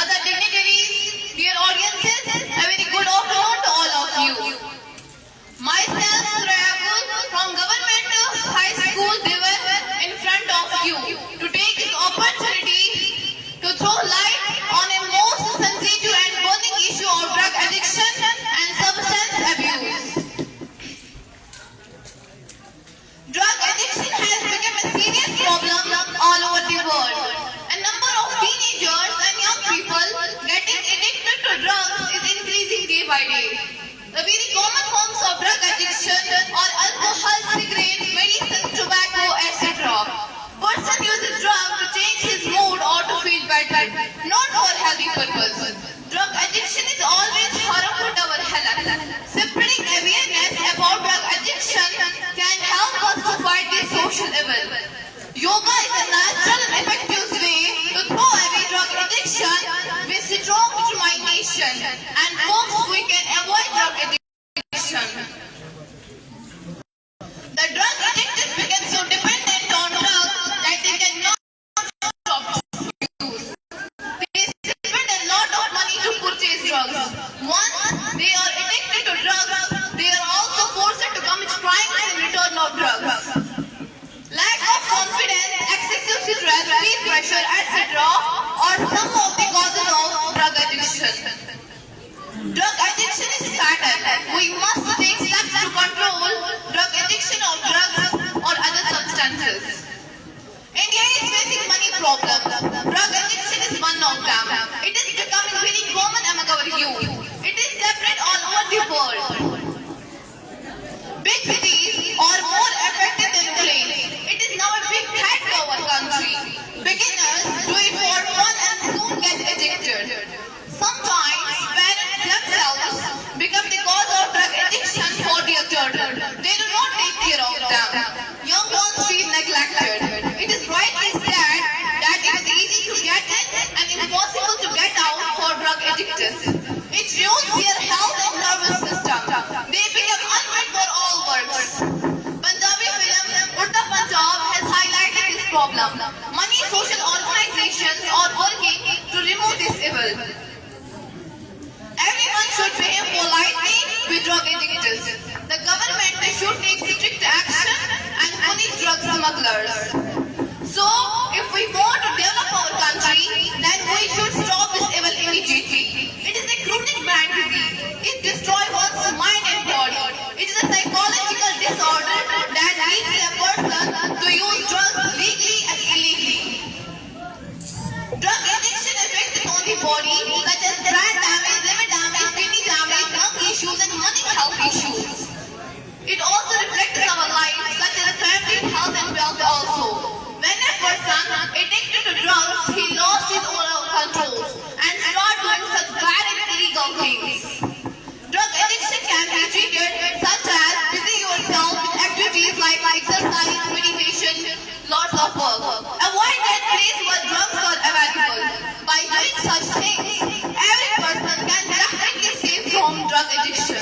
other dignitaries, dear audiences, a very good afternoon to all of you. Myself, Surayakul, from Government High School, Devar, in front of you, to take this opportunity to throw light on a most sensitive and burning issue of drug addiction and substance abuse. Drug addiction has become a serious problem all over the world. A number of teenagers and young people getting addicted to drugs is increasing day by day. The very common forms of drug addiction are alcohol, cigarettes, medicines, tobacco, etc. Person uses drugs to change his mood or to feel better, not for healthy purpose. Drug addiction is always harmful to our health. Spreading awareness about drug addiction can help us to fight this social evil. Yoga is a natural and effective way to throw away drug addiction with strong determination. And folks, we can avoid drug addiction. The drug addicted become so dependent on drugs that they cannot stop use. They spend a lot of money to purchase drugs. Once they are addicted to drugs, they are also forced to commit crimes in return of drugs. Lack of confidence, excessive stress, peer pressure, etc. are some of the causes of drug addiction. Drug addiction is fatal. We must take steps to control drug addiction of drugs or other substances. India is facing many problems. Drug addiction is one of them. It is becoming very common among our youth. It is spread all over the world. Big cities are more affected than places. It is now a big threat to our country. Beginners do it for fun and soon get addicted. Sometimes parents themselves become the cause of drug addiction for their children. They do not take care of them. Young ones feel neglected. It is rightly said that it is easy to get in and impossible to get out for drug addicts. It ruins their health and nervous system. They become unfit for all works. Punjabi film Urta Punjab has highlighted this problem. Many social organizations are working to remove this evil. Everyone should behave politely with drug addicts. The government should take strict action and punish drug smugglers. So, if we want to develop our country, then we should stop this evil immediately. It is a chronic bad disease. It destroys one's mind and body. It is a psychological disorder that leads a person to use drugs legally and illegally. Drug addiction affects on the body such as brain damage, liver damage, kidney damage, lung issues and money health issues. It also reflects our lives such as family health and wealth also. When a person addicted to drugs, he lost his own control and started doing such bad and illegal things. Drug addiction can be treated such as busy yourself with activities like exercise, meditation, lots of work. Avoid that place where drugs are available. By doing such things, every person can definitely save from drug addiction.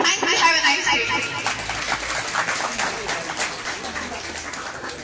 Thank you. Have a nice day.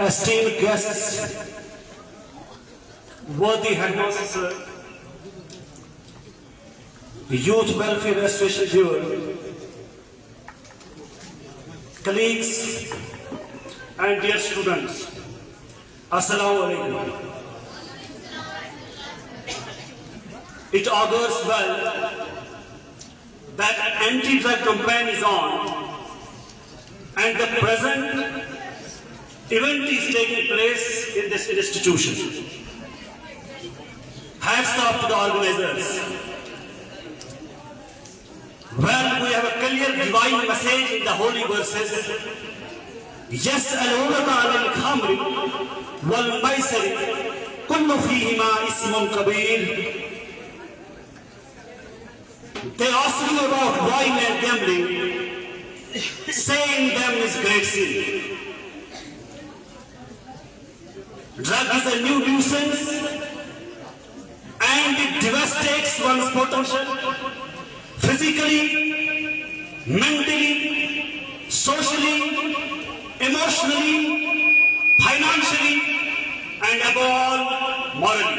Esteemed guests, worthy headmasters, Youth Welfare Association Bureau, colleagues and dear students, Assalamu alaikum. It augurs well that an anti-drug campaign is on and the present event is taking place in this institution. Hats off to the organizers. Well, we have a clear divine message in the holy verses. يَسْأَلُونَكَ عَنِ الْخَمْرِ وَالْمَيْسِرِ كُلُّ فِيهِمَا إِثْمٌ كَبِيرٌ. They ask you about wine and gambling, saying them is great sin. Drug is a new nuisance and it devastates one's potential physically, mentally, socially, emotionally, financially, and above all, morally.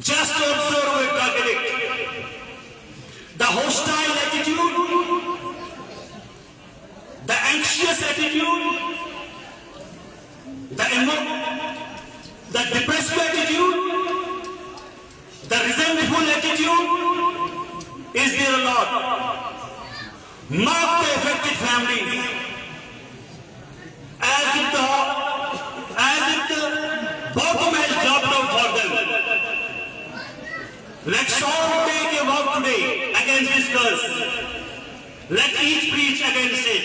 Just observe a drug addict. The hostile attitude, the anxious attitude, the depressed attitude, the resentful attitude, is there a lot? Mark the affected families as if the bottom has dropped out for them. Let's all take a walk today against this curse. Let each preach against it.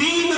3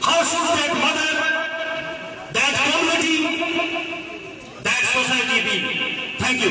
How should that mother, that community, that society be? Thank you.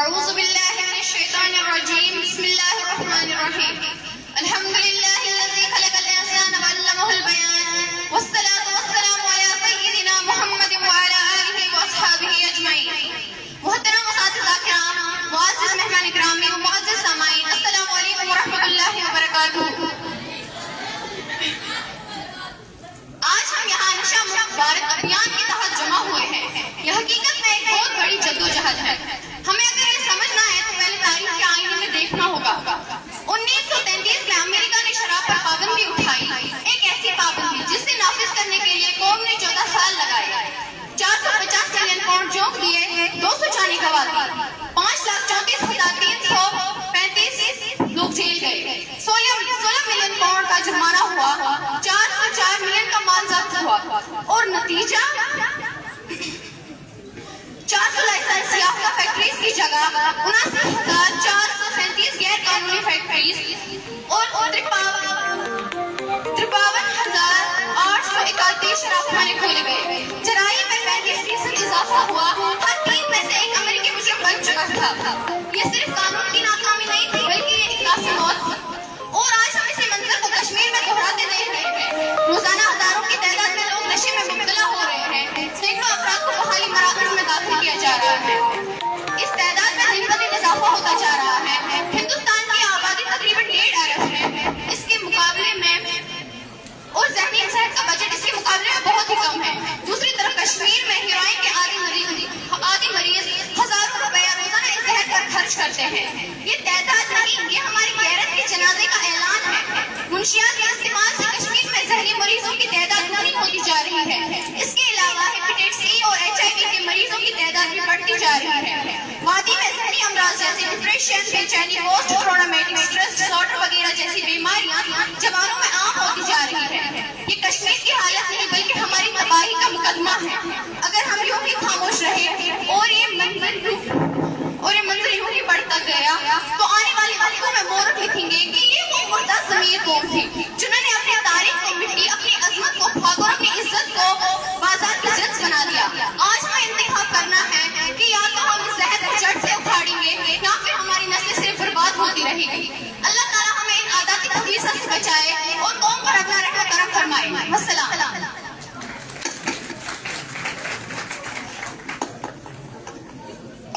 أعوذ بالله من الشيطان الرجيم بسم الله الرحمن الرحيم الحمد لله الذي خلق الإنسان وعلمه البيان والصلاة والسلام على سيدنا محمد وعلى آله وأصحابه أجمعين. محترم اساتذہ کرام، معزز مہمان گرامی و معزز سامعین، السلام علیکم ورحمۃ اللہ وبرکاتہ. آج ہم یہاں نشہ مبارک ابھیان کے تحت جمع ہوئے ہیں. یہ حقیقت میں ایک بہت بڑی جدوجہد ہے. ہمیں اگر یہ سمجھنا ہے تو پہلے تاریخ کے آئینے میں دیکھنا ہوگا. 1933 میں امریکہ نے شراب پر پابندی اٹھائی، ایک ایسی پابندی جس سے نافذ کرنے کے لیے قوم نے 14 سال لگائے. 450 ملین پاؤنڈ جھونک دیے، 200 جانیں گنوا دی، 5,34,335 لوگ جیل گئے، 16 ملین پاؤنڈ کا جرمانہ ہوا، 404 ملین کا مال ضبط ہوا اور نتیجہ 400 لائسنس یافتہ فیکٹریز کی جگہ 79,437 غیر قانونی فیکٹریز اور 53,831 شراب خانے کھولے گئے. جرائم میں 35% اضافہ ہوا. ہر 3 میں سے ایک امریکی مجرم بن چکا تھا. یہ صرف قانون کی ناکامی نہیں تھی بلکہ یہ اخلاص موت. اور آج ہم اسی منظر کو کشمیر میں دہراتے دیکھ رہے ہیں. روزانہ ہزاروں کی تعداد میں لوگ نشے میں مبتلا ہو رہے ہیں. سینکڑوں افراد کو بحالی مراکز میں داخل کیا جا رہا ہے. اس تعداد میں دن بدن اضافہ ہوتا جا رہا ہے. ہندوستان کی آبادی تقریباً 1.5 ارب ہے. اس کے مقابلے میں اور ذہنی صحت کا بجٹ اس کے مقابلے میں بہت ہی کم ہے. دوسری طرف کشمیر میں ہیروئن کے عادی مریض ہزاروں روپیہ روزانہ اس زہر پر خرچ کرتے ہیں. یہ تعداد نہیں، یہ ہماری غیرت کے جنازے کا اعلان ہے. منشیات کے استعمال سے کشمیر میں ذہنی مریضوں کی تعداد دگنی ہوتی جا رہی ہے. اس کے علاوہ ہیپیٹائٹس سی اور HIV کے مریضوں کی تعداد بھی بڑھتی جا رہی ہے. وادی میں ذہنی امراض امراض جیسے ڈپریشن، بے چینی، پوسٹ ٹروماٹک اسٹریس ڈس آرڈر وغیرہ جیسی بیماریاں جوانوں میں عام ہوتی جا رہی ہے. یہ کشمیر کی حالت نہیں بلکہ ہماری تباہی کا مقدمہ ہے. اگر ہم یوں ہی خاموش رہے اور یہ منظر یوں ہی بڑھتا گیا تو آنے والے وقتوں میں مورخ لکھیں گے کہ یہ وہ مردہ ضمیر قوم تھی جنہوں نے اپنی تاریخ کو مٹی، اپنی عظمت کو پھاگ اور اپنی عزت کو بازار کی جنس بنا دیا. آج ہمیں انتخاب کرنا ہے کہ یا تو ہم اس زہر کو جڑ سے اکھاڑیں گے یا پھر ہماری نسلیں صرف برباد ہوتی رہے گی. اللہ تعالیٰ ہمیں ان عاداتی خبیثہ سے بچائے اور قوم پر اپنا رحم و کرم فرمائے. والسلام.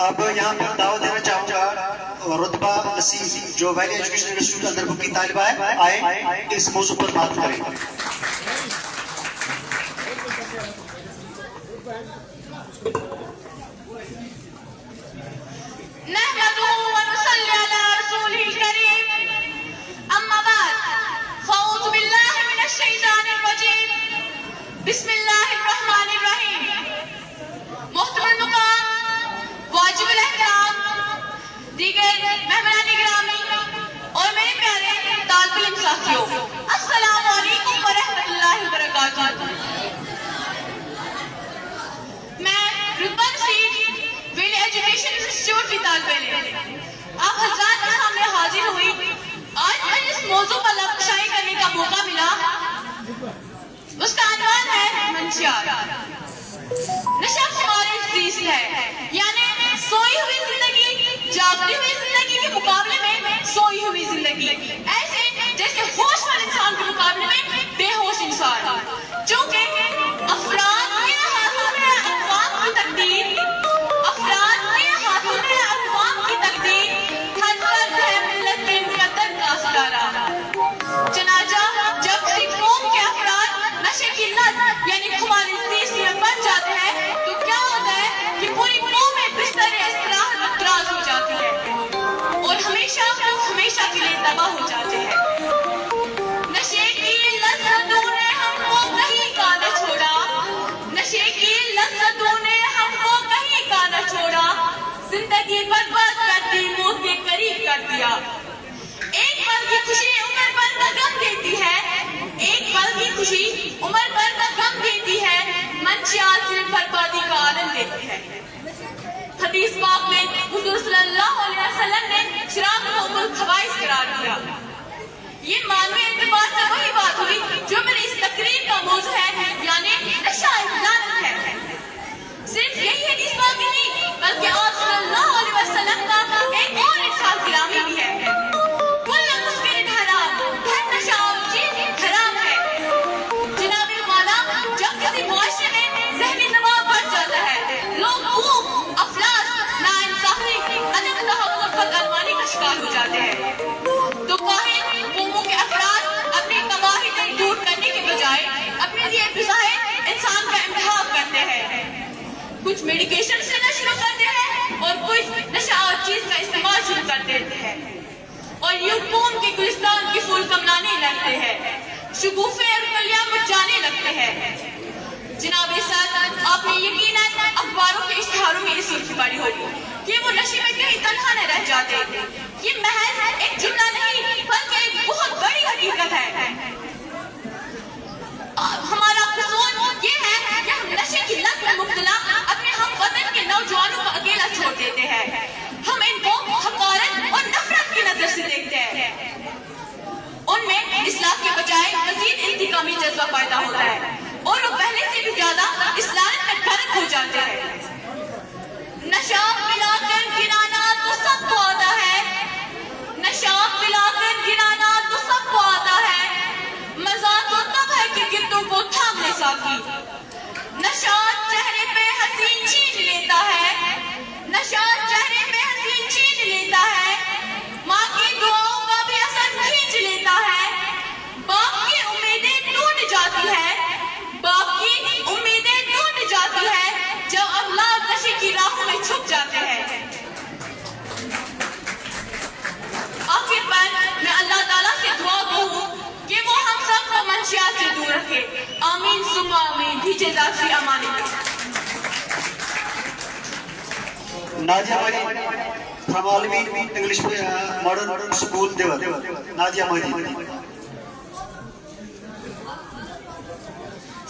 اب یہاں پر دعوت دینا چاہوں گا رتبہ نسیم جو ویلی ایجوکیشن انسٹیٹیوٹ اندر کی طالبہ ہے، آئے اس موضوع پر بات کریں. نحمده ونصلي على رسوله الكريم. أما بعد فأعوذ بالله من الشيطان الرجيم. بسم الله الرحمن الرحيم. محترم المقام، واجب الاحترام، دیگر مہمان گرامی اور میرے پیارے طالب علم ساتھیوں، السلام علیکم ورحمۃ اللہ وبرکاتہ. میں رتبہ نسیم ویلی ایجوکیشن انسٹیٹیوٹ کی طالب علم آپ حضرات کے سامنے حاضر ہوئی. آج میں اس موضوع پر لفظائی کرنے کا موقع ملا. اس کا عنوان ہے منشیات. نشہ خمار عزیز ہے، یعنی سوئی ہوئی زندگی جاگتی ہوئی زندگی کے مقابلے میں سوئی ہوئی زندگی، ایسے جیسے ہوش والے انسان کے مقابلے میں بے ہوش انسان. چونکہ افراد کے ہاتھوں میں اقوام کی تقدیر، افراد کے ہاتھوں میں اقوام کی تقدیر، ہر فرد ہے ملت کے مقدر کا ستارہ. چنانچہ جب کسی قوم کے افراد نشے کی لت یعنی خمار عزیز میں بن جاتے ہیں تو کیا ہوتا ہے کہ پوری قوم بستر استراحت اطراز ہو جاتی ہے اور ہمیشہ کے لیے تباہ ہو جاتے ہیں. نشے کی لذتوں نے ہم کو کہیں کا نہ چھوڑا، نشے کی لذتوں نے ہم کو کہیں کا نہ چھوڑا، زندگی برباد کر دی، موت کے قریب کر دیا. ایک پل کی خوشی عمر بھر کا غم دیتی ہے، ایک پل کی خوشی عمر بھر کا غم دیتی ہے، منشیات صرف بربادی کا عالم دیتی ہے. حدیث پاک میں حضور صلی اللہ علیہ وسلم نے شراب کو ام الخبائث قرار دیا. یہ معنوی اعتبار سے وہی بات ہوئی جو میری اس تقریر کا موضوع ہے، یعنی نشہ ایک لعنت ہے. صرف یہی حدیث پاک نہیں بلکہ آپ صلی اللہ علیہ وسلم کا ایک اور ارشاد گرامی بھی ہے. کل مسکر حرام، ہر نشہ اور چیز حرام ہے. جناب مولانا، جب کسی معاشرے میں ذہنی دباؤ بڑھ جاتا ہے، لوگ بھوک، افلاس، ناانصافی، عدم تحفظ، بدعنوانی کا شکار ہو جاتے ہیں تو قاہر قوموں کے افراد اپنی تباہی دور کرنے کے بجائے اپنے لیے بظاہر انسان کا انتخاب کرتے ہیں. کچھ میڈیکیشن لینا شروع کرتے ہیں اور کچھ نشہ اور چیز کا استعمال شروع کر دیتے ہیں اور یوں قوم کے گلستان کی پھول کملانے لگتے ہیں، شگوفے اور کلیاں مرجھانے لگتے ہیں. جناب سر، آپ نے یقیناً اخباروں کے اشتہاروں میں یہ سرخی پڑی ہوگی کہ وہ نشے میں کہیں تنہا نہ رہ جاتے. یہ محض ایک جملہ نہیں بلکہ ایک بہت بڑی حقیقت ہے. ہمارا قصور یہ ہے کہ ہم نشے کی لت میں مبتلا اپنے ہم وطن کے نوجوانوں کو اکیلا چھوڑ دیتے ہیں. ہم ان کو حقارت اور نفرت کی نظر سے دیکھتے ہیں. ان میں اصلاح کے بجائے مزید انتقامی جذبہ پیدا ہوتا ہے اور وہ پہلے سے بھی زیادہ اصلاح میں غرق ہو جاتے ہیں. نشہ پلا کر گرانا تو سب کو آتا ہے، نشہ پلا کر گرانا تو سب کو آتا ہے، مزہ تو تب ہے کہ گردوں کو تھام لے ساکی. نشہ چہرے پہ حسین چھین لیتا ہے، نشہ چہرے پہ حسین چھین لیتا ہے، ماں کی دعاؤں کا بھی اثر کھینچ لیتا ہے. باپ کی امیدیں ٹوٹ جاتی ہے، باپ کی امیدیں ٹوٹ جاتی ہے جب اولاد نشے کی راہوں میں چھپ جاتے ہیں. آخر پر میں اللہ تعالیٰ سے دعا کروں کہ وہ ہم سب کو منشیات سے دور رکھے. آمین ثم آمین. دیجیے ذات سے امان. ناجیہ بھائی from Alvi English Modern School Devar, Nadia Mahdi.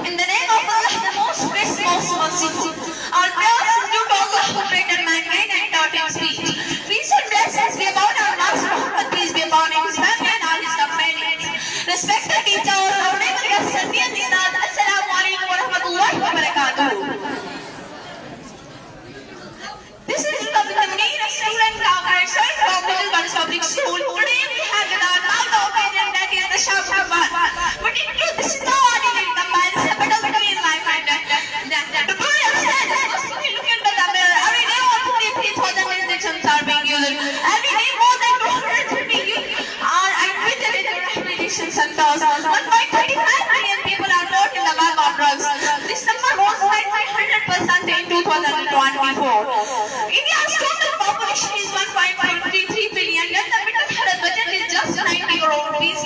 In the name of Allah, the most gracious, most merciful, our prayers salute to Allah who created mankind and taught him speech. Peace and blessings be upon our Master Muhammad, peace be upon his family and all his companions. Respected teachers, honorable guests, and dear listeners, Assalamu alaikum wa rahmatullahi wa barakatuh. This is Abdul a student from Little Birds Public School. Today we have with our mouth opinion that is the Shabbat. But in truth, this is no ordinary comparison, but a between life and death. To truly understand this, first we look into the mirror. Every day more than 53,000 injections are being used. Every day more than 250 youth are admitted into rehabilitation centers. 1.35 million people are caught in the web of drugs. This number rose by 500% in 2024. India's total population is 1.33 billion, yet the middle health budget is just 90 crore rupees.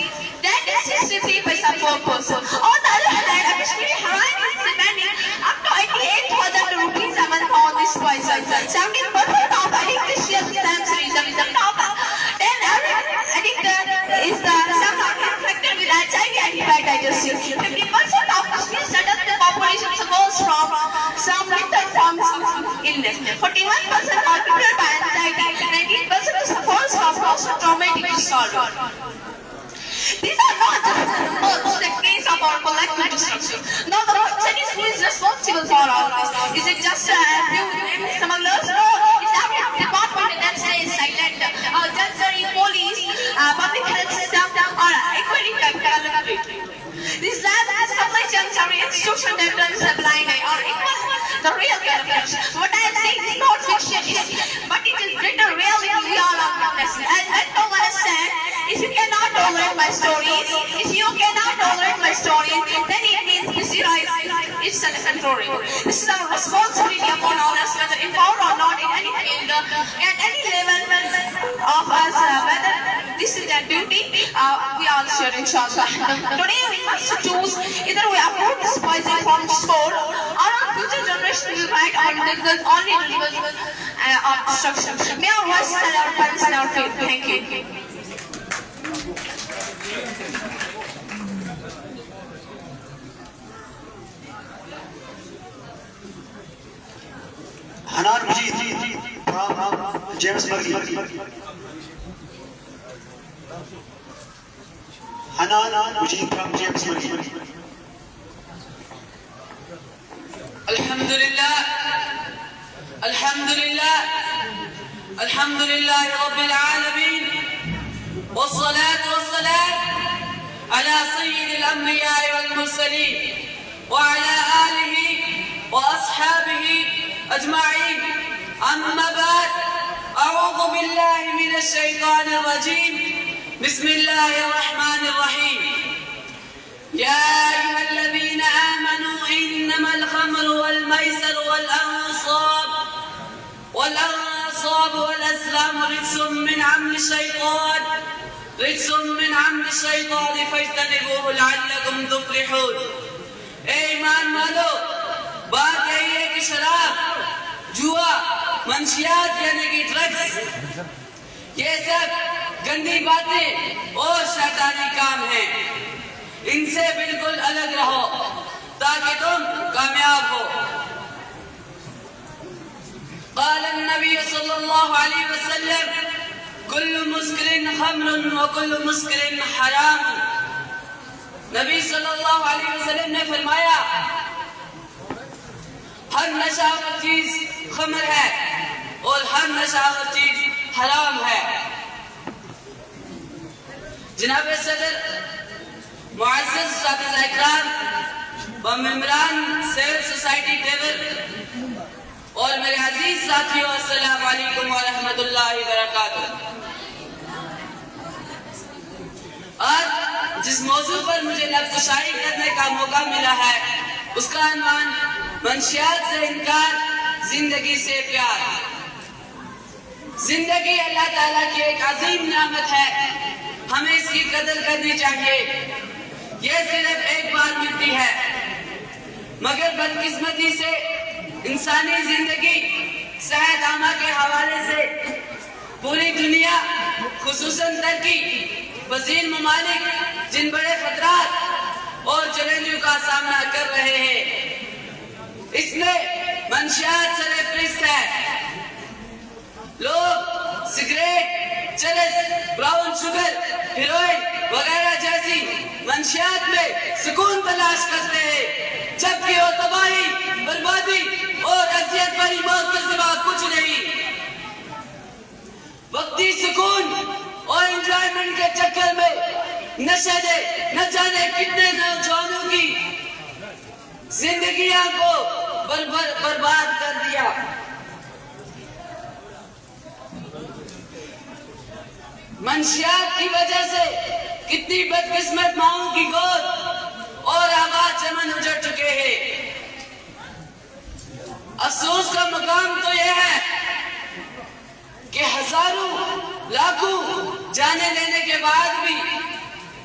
That is 63 paisa per person. On the other hand, additionally, Hawaii is spending up to 88,000 rupees a month on this poison. 70% of addicted stems reason top. Then addicted is the some are infected with HIV and hepatitis C. 50% of Kashmir's adult population suffers from some mental forms of illness. 41% are crippled by anxiety. 19% suffers from post-traumatic disorder. These are not just numbers, the case of our collective destruction. Now the question is, who is responsible for all this? Is it just a few smugglers? No, it's every department that stays silent. Judiciary, police, public health system are equally culpable. These labs and supply chains are institutions that runs a blind eye are equal the real characters. What I am saying is not fiction, but it is written reality. We all are witnesses. And let no one understand. If you cannot tolerate my stories, then it means destroy its controlling. This is our responsibility upon all us, whether involved or not in any field, at any level of us, whether this is their duty, we all share inshallah. Today we must choose either we uproot this poison from store or our future generation will write our legal only legal of destruction. May our voices and our parents and our faith. Thank you. Hanan Mujib from James Murray. Hanan Mujib from James Murray. الحمد لله الحمد لله الحمد لله رب العالمين والصلاة والسلام على سيد الأنبياء والمرسلين وعلى آله وأصحابه أجمعين أما بعد أعوذ بالله من الشيطان الرجيم بسم الله الرحمن الرحيم يا أيها الذين آمنوا إنما الخمر والميسر والأنصاب والأزلام رجس من عمل الشيطان فاجتنبوه لعلكم تفلحون. اے ایمان والو، بات یہی ہے کہ شراب، جوا، منشیات یعنی کہ ڈرگس، یہ سب گندی باتیں اور شیطانی کام ہیں. ان سے بالکل الگ رہو تاکہ تم کامیاب ہو. قال النبي صلى الله عليه وسلم كل مسکر خمر وكل مسکر حرام. نبی صلی اللہ علیہ وسلم نے فرمایا ہر نشہ آور چیز خمر ہے اور ہر نشہ آور چیز حرام ہے. جناب صدر، معزز اساتذہ اکرام و ممبران سیول سوسائٹی ٹیبل اور میرے عزیز ساتھیوں، السلام علیکم ورحمۃ اللہ وبرکاتہ. آج جس موضوع پر مجھے لفظ شائع کرنے کا موقع ملا ہے اس کا عنوان منشیات سے انکار، زندگی سے پیار. زندگی اللہ تعالیٰ کی ایک عظیم نعمت ہے، ہمیں اس کی قدر کرنی چاہیے. یہ صرف ایک بار ملتی ہے، مگر بدقسمتی سے انسانی زندگی صحت عامہ کے حوالے سے پوری دنیا، خصوصاً ترقی پذیر ممالک جن بڑے خطرات اور چیلنجوں کا سامنا کر رہے ہیں، اس میں منشیات سرفہرست ہے. لوگ سگریٹ، چرس، براؤن شوگر، ہیروئن وغیرہ جیسی منشیات میں سکون تلاش کرتے ہیں، جبکہ وہ تباہی، بربادی اور اذیت بھری موت کے سوا کچھ نہیں. وقتی سکون اور انجوائمنٹ کے چکر میں نشے نے نہ جانے کتنے نوجوانوں کی زندگیاں کو برباد کر دیا. منشیات کی وجہ سے کتنی بدقسمت ماؤں کی گود اور آباد چمن اجڑ چکے ہیں. افسوس کا مقام تو یہ ہے کہ ہزاروں لاکھوں جانے لینے کے بعد بھی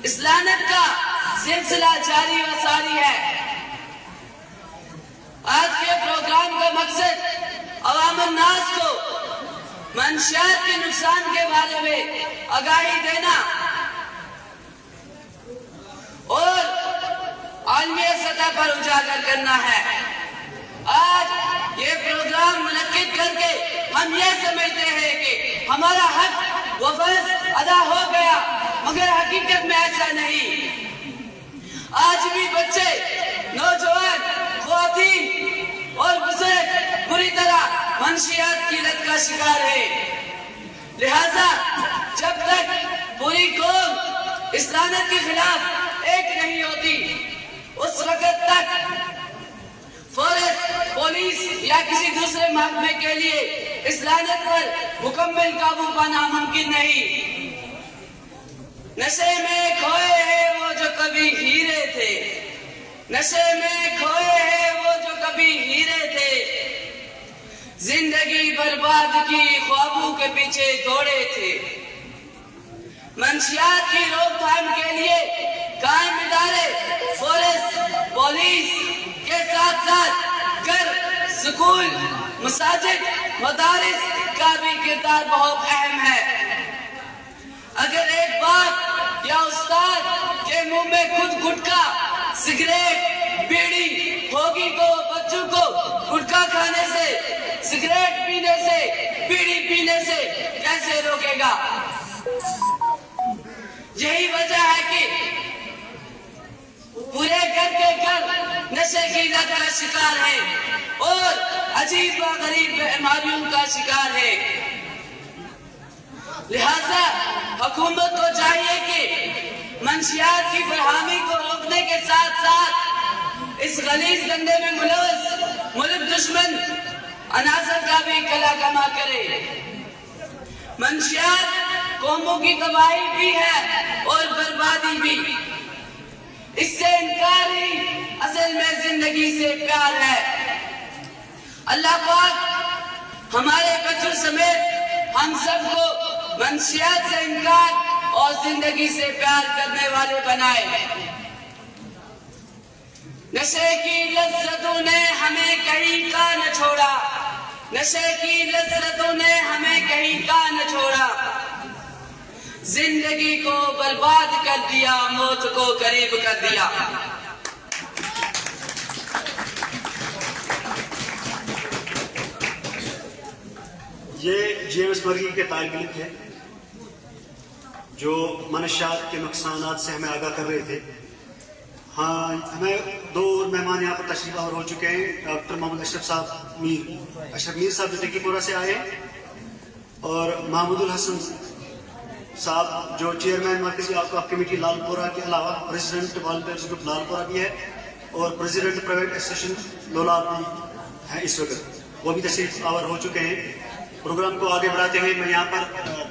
اس لعنت کا سلسلہ جاری و ساری ہے. آج کے پروگرام کا مقصد عوام الناس کو منشیات کے نقصان کے بارے میں آگاہی دینا اور عالمی سطح پر اجاگر کرنا ہے. آج یہ پروگرام منعقد کر کے ہم یہ سمجھتے ہیں کہ ہمارا حق و فرض ادا ہو گیا، مگر حقیقت میں ایسا نہیں. آج بھی بچے، نوجوان، خواتین اور بزرگ بری طرح منشیات کی لت کا شکار ہے. لہذا جب تک پوری قوم اس لعنت کے خلاف ایک نہیں ہوتی، اس وقت تک فورسٹ، پولیس یا کسی دوسرے محکمے کے لیے اس لعنت پر مکمل قابو پانا ممکن نہیں. نشے میں کھوئے ہیں وہ جو کبھی ہیرے تھے، نشے میں کھوئے ہیں وہ جو کبھی ہیرے تھے، زندگی برباد کی خوابوں کے پیچھے دوڑے تھے. منشیات کی روک تھام کے لیے قائم ادارے فورسٹ، پولیس کے ساتھ ساتھ گھر، سکول، مساجد، مدارس کا بھی کردار بہت اہم ہے. اگر ایک باپ یا استاد کے منہ میں خود گٹکا، سگریٹ، بیڑی ہوگی تو بچوں کو گٹکا کھانے سے، سگریٹ پینے سے، بیڑی پینے سے کیسے روکے گا؟ یہی وجہ ہے کہ پورے گھر کے گھر نشے کی لت کا شکار ہے اور عجیب و غریب بیماریوں کا شکار ہے. لہذا حکومت کو چاہیے کہ منشیات کی فراہمی کو روکنے کے ساتھ ساتھ اس غلیظ دھندے میں ملوث ملک دشمن عناصر کا بھی کلا کما کرے. منشیات قوموں کی تباہی بھی ہے اور بربادی بھی. اس سے انکار ہی اصل میں زندگی سے پیار ہے. اللہ پاک ہمارے بچوں سمیت ہم سب کو منشیات سے انکار اور زندگی سے پیار کرنے والے بنائے. نشے کی لذتوں نے ہمیں کہیں کا نہ چھوڑا, نشے کی لذتوں نے ہمیں کہیں کا نہ چھوڑا. زندگی کو برباد کر دیا, موت کو قریب کر دیا. یہ جیمز برگی کے طالب علم تھے جو منشیات کے نقصانات سے ہمیں آگاہ کر رہے تھے. ہاں, ہمیں دو مہمان یہاں پر تشریف آور ہو چکے ہیں. ڈاکٹر محمد اشرف میر صاحب جو ٹکی پورہ سے آئے ہیں, اور محمود الحسن صاحب جو چیئرمین مرکزی اوقاف کمیٹی لال پورہ کے علاوہ پریزیڈنٹ والنٹیئرز گروپ لال پورہ بھی ہے, اور پریزیڈنٹ پرائیویٹ ایسوسیشن لولاب بھی ہیں اس وقت. وہ بھی تشریف آور ہو چکے ہیں. پروگرام کو آگے بڑھاتے ہوئے میں یہاں پر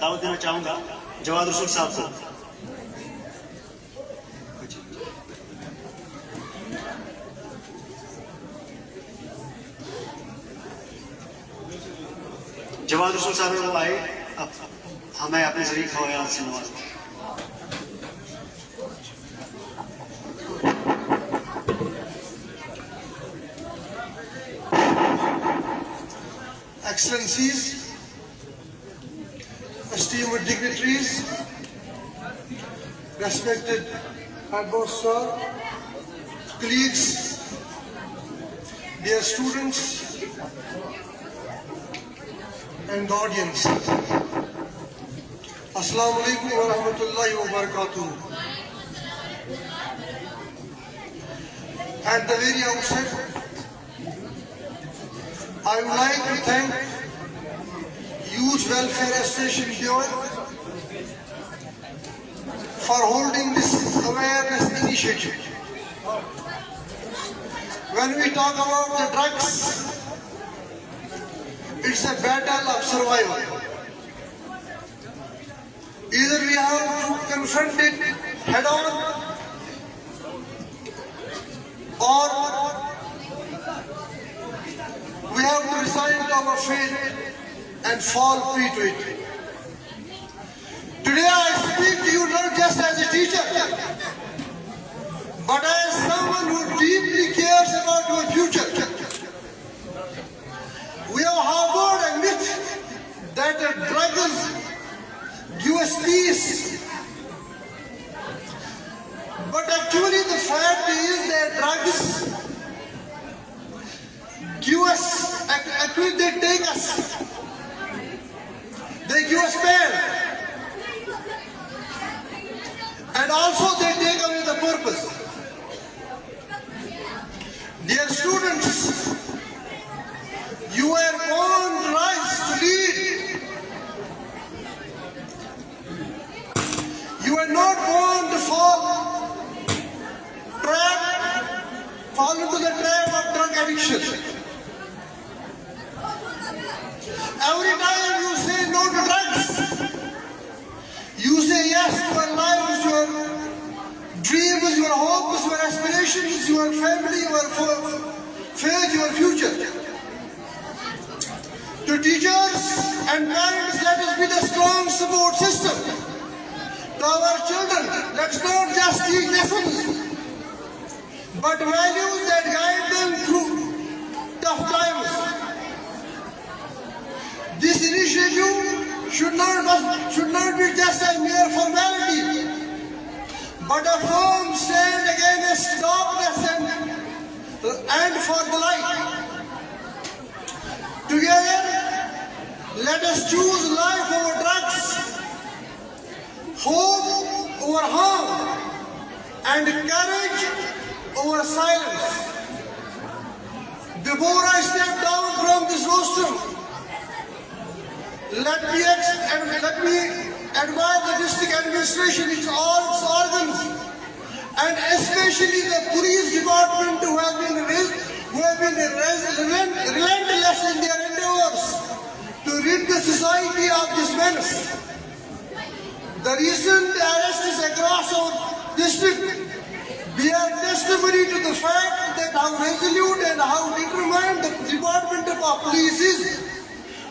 دعوت دینا چاہوں گا جواد رسول صاحب کو. جواد رسول صاحب وہ آئے, اب ہمیں اپنے ذریعے خواہیات سے نواز. Excellencies, esteemed dignitaries, respected headboard sir, colleagues, dear students and the audience. Assalamu alaikum wa rahmatullahi wa barakatuh. At the very outset, I would like to thank Youth Welfare Association Dewan for holding this awareness initiative. When we talk about the drugs, it's a battle of survival. Either we have to confront it head on, or we have to resign to our fate and fall prey to it. Today I speak to you not just as a teacher, but as someone who deeply cares about your future. We have harbored a myth that drugs give us peace. But actually the fact is that drugs give us, actually they take us. They give us pain. And also they take away the purpose. Dear students, you were born to rise to lead. You were not born to fall into the trap of drug addiction. Every time you say no to drugs, you say yes to your lives, your dreams, your hopes, your aspirations, your family, your faith, your future. To teachers and parents, let us be the strong support system. To our children, let's not just teach lessons, but values that guide them through tough times. This initiative should not be just a mere formality, but a firm stand against darkness and for the light. Together, let us choose life over drugs, hope over harm, and courage over silence. Before I step down from this rostrum, let me advise the district administration, all its organs, and especially the police department who have been relentless in their endeavors to rid the society of this menace. The recent arrests across our district bear testimony to the fact that how resolute and how determined the Department of Police is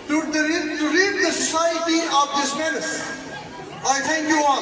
to rid the society of this menace. I thank you all.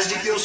SDPO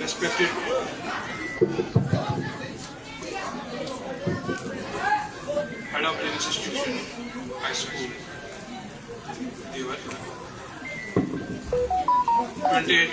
Respected head of the institution, high school, Devar, 28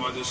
Madhu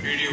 PDO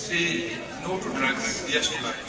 Say no to drugs, yes to life।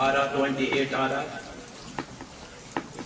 RR28 RR,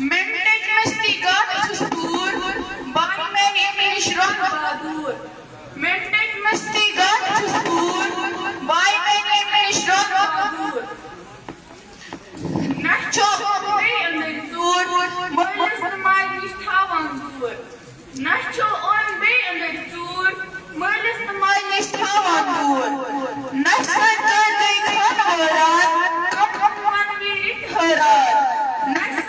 Minted masti got sustur, by man English rock bahadur. Minted masti got sustur, by man English rock bahadur. Nacho bay and the tour, Merlis the mighty Tawan tour. Nacho on bay and the tour, Merlis the mighty Tawan tour. Nacho the Khanwarat, come one minute harat. Nacho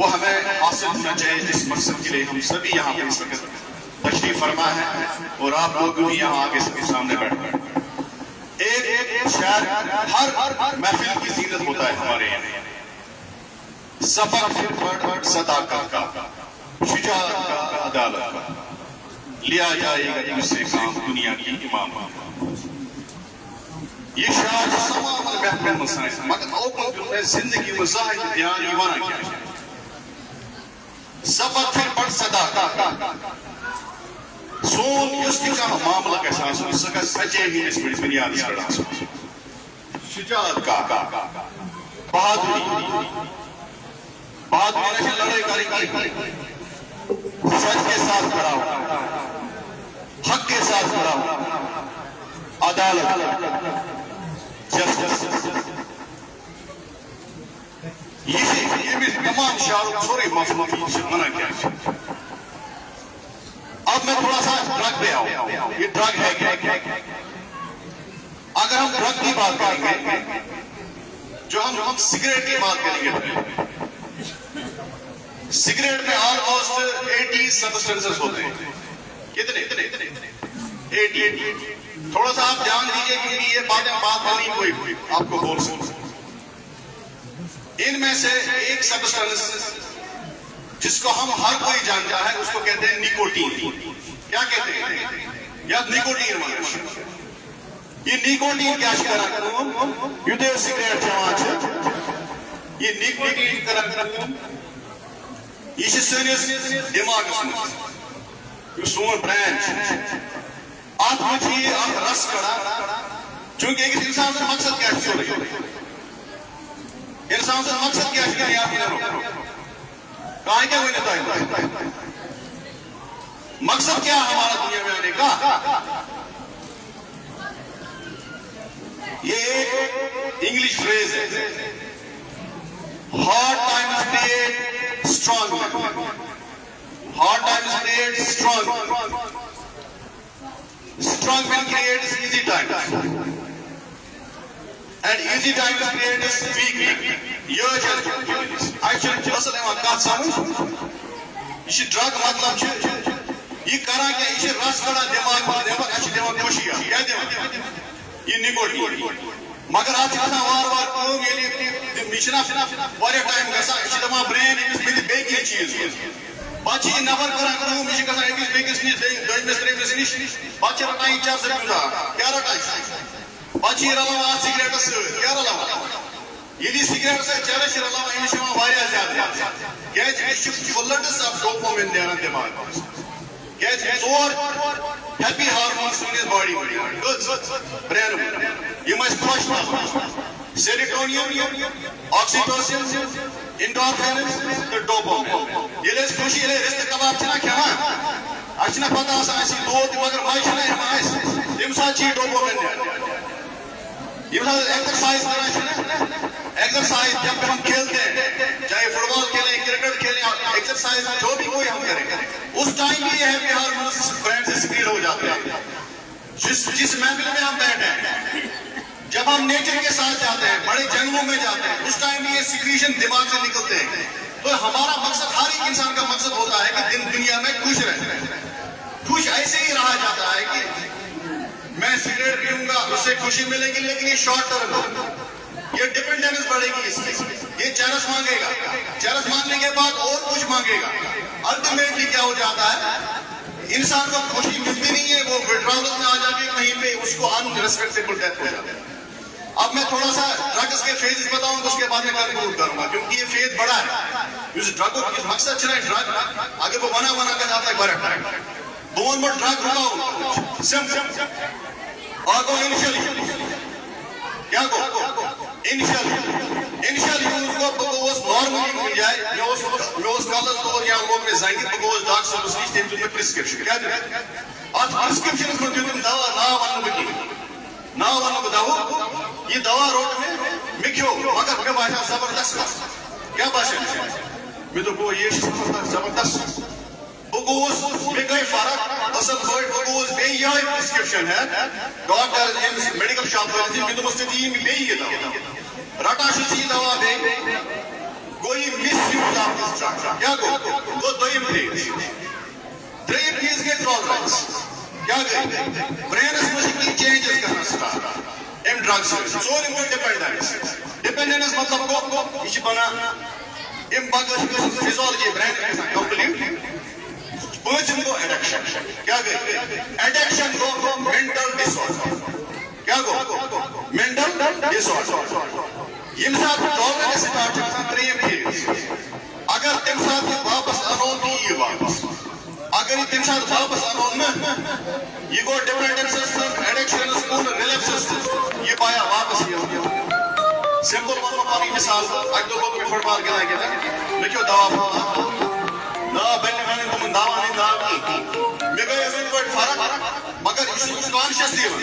وہ ہمیں حاصل ہونا چاہیے. اس مقصد کے لیے ہم سبھی یہاں پر اس وقت تشریف فرما ہے اور آپ لوگ بھی یہاں آگے سب کے سامنے بیٹھ. ایک شاعر ہر محفل کی زینت ہوتا ہے ہمارے یہاں. سبق پھر پڑھ صداقت کا، شجاعت کا، عدالت کا، لیا جائے گا تجھ سے کام دنیا کی امام. یہ شاعر تمام محفل میں سائنس مگر اوپن میں زندگی میں ظاہر دھیان ایوانا کیا ہے. سبق پھر پڑھ صداقت سون یس تہ کانٛہہ معاملہٕ گژھِ آسُن سُہ گژھِ سچے ہٕنٛدِس بُنیادس پٮ۪ٹھ آسُن. شجاعت کا، بہادری بہادری نہ لڑائی کریں، سچ کے ساتھ کھڑا ہو، حق کے ساتھ کھڑا ہو، عدالت جسٹس. یہ بھی تمام شعروں سورے مفہوم سے منع کیا ہے. اب میں تھوڑا سا ڈرگ پہ آؤں. یہ ڈرگ ہے کیا؟ اگر ہم ڈرگ کی بات کریں گے، جو ہم سگریٹ کی بات کریں گے، سگریٹ میں آلموسٹ 80 سبسٹنسز ہوتے ہیں. کتنے؟ 80. تھوڑا سا آپ دھیان دیجیے کیونکہ یہ بات نہیں کوئی آپ کو بول سکتا. ان میں سے ایک سبسٹنس جس کو ہم ہر کوئی جانتا ہے اس کو کہتے ہیں نیکوٹین. کیا کہتے ہیں؟ یا نیکوٹین. یہ نیکوٹین کیا کران یہ سگریٹ چوان یہ نیکوٹین کران یہ سنس دماغس مز سون برین ات مجھ رس کڑان. چونکہ ایک انسان سے مقصد کیا انسان سے مقصد کیا کہاں کیا ہوئی نتائج مقصد کیا ہمارا دنیا میں آنے کا. یہ ایک انگلش فریز ہے، hard times create strong men. Hard times create strong, strong men creates easy times and easy times create weak men. یہ ایکچولی اصل یوان کتھ سمجھ. یہ ڈرگ مطلب یہ کران کیا، یہ رس کڑان دماغ دپان دِوان خوشی کیا دِوان یہ نکوٹین. مگر اتھ گژھان وار کٲم ییٚلہِ مےٚ چھُنہ واریاہ ٹایم گژھان یہِ چھُ دپان برین أمِس مےٚ دِ بیٚیہِ کینٛہہ چیٖز. پتہٕ چھُ یہِ نفر کران کٲم، یہِ چھُ گژھان أکِس بیٚکِس نِش دوٚیمِس ترٛیٚیمِس نِش، پتہٕ چھِ رٹان یہِ چرسہٕ پیوٗنٛتاہ. کیٛاہ رٹان چھِ؟ پتہٕ چھِ یہِ رلاوان اتھ سگریٹس سۭتۍ. کیٛاہ رلاوان؟ ییٚلہِ یہِ سگریٹ سۭتۍ چرس چھِ رلاوان أمِس چھُ یِوان واریاہ زیادٕ کیٛازِ أسۍ چھِ فُلڈس آف ڈوپامین نیران دٮ۪ماغ منٛز. کیٛازِ 4 ہیپی ہارمونز سٲنِس باڈی منٛز کٔژ برینہٕ منٛز یِم اَسہِ خۄش تھاوان. سیروٹونین، آکسیٹوسن، انڈورفینز تہٕ ڈوپامین. ییٚلہِ أسۍ خوشی ییٚلہِ رِستہٕ کباب چھِنہ کھٮ۪وان اَسہِ چھِنہ پتہ آسان اَسہِ یہِ دود مگر مزٕ چھُنہ یِوان اَسہِ تَمہِ ساتہٕ چھِ یہِ ڈوپامین نیران. یہ ایکسرسائز کرنا چاہیے. ایکسرسائز جب ہم کھیلتے ہیں چاہے فٹ بال کھیلیں کرکٹ کھیلیں ایکسرسائز جو بھی کوئی ہم کریں اس ٹائم بھی یہ ہے کہ ہارمونز برین سے سکریٹ ہو جاتے ہیں. جس محفل میں ہم بیٹھے ہیں جب ہم نیچر کے ساتھ جاتے ہیں بڑے جنگلوں میں جاتے ہیں اس ٹائم بھی یہ سکریشن دماغ سے نکلتے ہیں. تو ہمارا مقصد ہر ایک انسان کا مقصد ہوتا ہے کہ دنیا میں خوش رہے. خوش ایسے ہی رہا جاتا ہے کہ میں سگریٹ پیوں گا اس سے خوشی ملے گی لیکن یہ شارٹ ٹرم ہے. یہ ڈپینڈنس بڑھے گی اس کی. یہ چرس مانگے گا، چرس مانگنے کے بعد اور کچھ مانگے گا. الٹیمیٹلی کیا ہو جاتا ہے انسان کو خوشی ملتی نہیں ہے، وہ وڈراولز میں آ جا کے کہیں پہ اس کو ان ریسپیکٹیبل ڈیتھ ہو جاتا ہے. اب میں تھوڑا سا ڈرگس کے فیزز بتاؤں اس کے بعد میں کنکلوڈ کروں گا کیونکہ یہ فیز بڑا ہے. اس ڈرگ کا مقصد چلا ہے ڈرگ آگے وہ بنا کا جاتا ہے بڑا ٹائم. بہٕ وَنہٕ ڈرگ رُکاوُن سمپل. آگو انیشلی کیا گو انیشل یوز کو بہٕ گوس نارملی کُنہِ جایہِ مےٚ اوس کالس دود یا لوگ مےٚ زنگہِ بہٕ گوس ڈاکٹر صٲبس نِش تٔمۍ دیُت مےٚ پرسکرپشن. کیٛاہ دیُت اتھ پرسکرپشنس منٛز دیُتم دوا ناو ونہٕ بہٕ کِہیٖنۍ. ناو ونہٕ بہٕ دوا یہ دوا روٹ مےٚ کھیوٚو مگر مےٚ باسیو زبردست. کیٛاہ باسیو مےٚ دوٚپ گوٚو یہِ چھُ زبردست. بہٕ گوس مےٚ گٔے فرق اصل پٲٹھۍ. بہٕ گوس بیٚیہِ یِہوٚے پرسکرپشن ہٮ۪تھ ڈاکٹر أمِس میڈیکل شاپ وٲلِس نِش مےٚ دوٚپمس ژےٚ دِیی مےٚ بیٚیہِ یہِ دوا. رٹان چھُس یہِ دوا بیٚیہِ گوئی مس یوز آف دس ڈرگ کیا گو دویم فیز تریم فیز گئی ٹالرنس کیا گئی برینس مجھے چینجز کرنا سٹارٹ ام ڈرگ سے ژوٗرِم گوٚو ڈِپٮ۪نڈنس مطلب گوٚو یہِ چھِ بنان ام بغٲر فِزیالجی برین کمپلیٹ پٲنٛژِم گوٚو ایڈکشن کیا گئی ایڈکشن گوٚو مینٹل ڈس آرڈر کیا گوٚو مینٹل ڈس آرڈر ییٚمہِ ساتہٕ ٹالرنس سٹارٹ چھِ گژھان ترٛیٚیِم فیز اگر تمہِ ساتہٕ یہِ واپس انون تہٕ یی واپس اگر یہ تمہِ ساتہٕ واپس انون نہٕ یہِ گوٚو ڈِپٮ۪نڈنسس تہٕ ایڈکشنس کُن رِلیپسس یہِ بایا واپس یِوان سمپل ونو پنٕنۍ مثال اکہِ دۄہ گوٚو مےٚ فُٹ بال گِنٛدان گِنٛدان مےٚ کھیوٚو دوا نا بنہِ وَنٕنۍ تِمن دوا نہٕ دوا کِہیٖنۍ مےٚ گٔے اَصٕل پٲٹھۍ فرق مگر یہِ چھُس کانشیسلی یِوان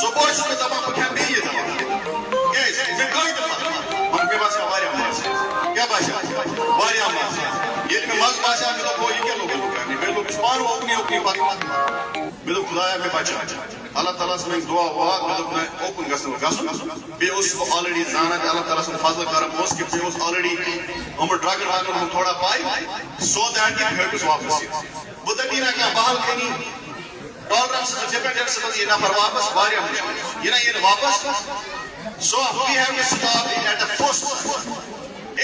صبحٲے چھُس بہٕ دپان بہٕ کھٮ۪مہٕ بیٚیہِ یہِ دوا کیازِ مےٚ گٔے نہٕ فرق مگر مےٚ باسیو واریاہ مزٕ کیٛاہ باسیو واریاہ مزٕ ییٚلہِ مےٚ مزٕ باسیو مےٚ دوٚپ گوٚو یہِ کیٛاہ لوٚگ کرنہِ مےٚ لوٚگ پانہٕ اوکنٕے اوکنٕے پتہٕ مےٚ دوٚپ خدایا مےٚ بچاو اللہ تعالیٰ سٕنٛدۍ دعا وعا مےٚ دوٚپ نہٕ اوکُن گژھِ نہٕ گژھُن بیٚیہِ اوسُس بہٕ آلریڈی زانان تہِ اللہ تعالیٰ سُنٛد فضل کرم اوس کہِ بیٚیہِ اوس آلریڈی یِمن ڈرگن وگن ہُنٛد تھوڑا پاے سو دیٹ کہِ بہٕ ہیوٚکُس واپس یِتھ بہٕ دٔپی نہ کینٛہہ بحال کٔنی ٹالرنس ڈِپٮ۪نڈنس منٛز یی نفر واپس واریاہ مُشکل یہِ نہ یی نہٕ واپس سو we have to stop it at the first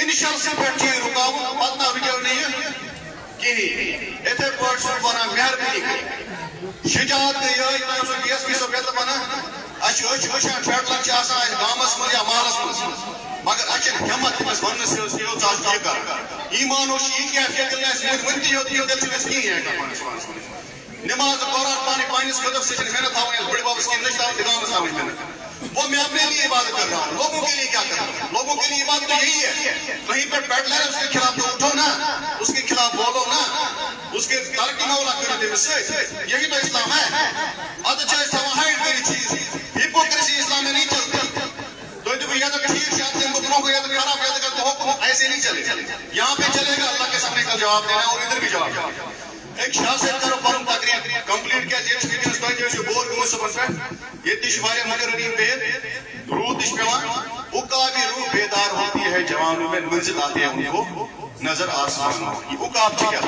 initial سے پٮ۪ٹھ چھُ یہِ رُکاوُن پتہٕ نہ رُکیو نہٕ یہِ کِہیٖنۍ یِتھے پٲٹھۍ چھُس بہٕ ونان مہربٲنی کٔرِتھ شجاعت گٔے یِہوٚے تۄہہِ اوسوٕ ڈی ایس پی صٲب بیترِ ونان اَسہِ چھِ أچھ وٕچھان فیڈلَن چھِ آسان اَسہِ گامَس منٛز یا محلَس منٛز مگر اَسہِ چھِنہٕ ہٮ۪مت تٔمِس وَننَس یہِ ژٕ چھُکھ یہِ کران ایٖمان اوس یہِ کینٛہہ فِکر نہٕ اَسہِ وٕنہِ تہِ یوت تیٚلہِ چھِنہٕ أسۍ کِہیٖنۍ ہٮ۪کان پانَس پانَس نماز قرآن پانس خٲطرٕ سُہ چھِنہٕ محنت تھاوٕنۍ بٔڑِ بابس کِہیٖنۍ نہ چھِ تھاوٕنۍ گامَس تھاوٕنۍ محنت وہ میں اپنے لیے عبادت کر رہا ہوں لوگوں کے لیے کیا کر رہا ہوں لوگوں کے لیے عبادت تو یہی ہے کہیں پہ پیڈلر ہے اس کے خلاف تو اٹھو نا اس کے خلاف بولو نا اس کے ترک مولا کر دے سے یہی تو اسلام ہے ادچا اسلام ہائڈ کری چیز ہپوکریسی اسلام میں نہیں چلتی تو یہ تو ٹھیک شاید ان بکروں کو یہ تو خراب یہ تو حکم ایسے نہیں چلے یہاں پہ چلے گا اللہ کے سامنے کا جواب دینا اور ادھر بھی جواب دینا ایک شاست کرو پرم تقریب کمپلیٹ کیا جیس ویڈیوز تو جو بور گمو صبح پہ یہ تش واریاہ مقررین بہت روح تش پیوان عقاب روح بیدار ہوتی ہے جوانوں میں منزل آتے ہیں ان کو نظر آسمان یہ عقاب کیا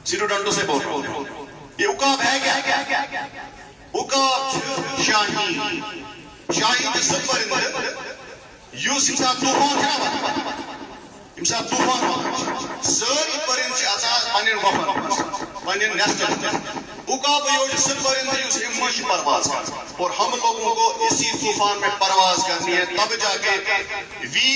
سٹوڈنٹوں سے بول رہا ہوں یہ عقاب ہے کیا عقاب شاہین شاہین کے سب پرندے یوس انسان طوفان ہے امسات طوفان ساری پرند سے آسان پنن وفن پنن نیسٹن عقاب یہ سن پرند ہے اس ہمت پرواز کر اور ہم لوگوں کو اسی طوفان میں پرواز کرنی ہے تب جا کے we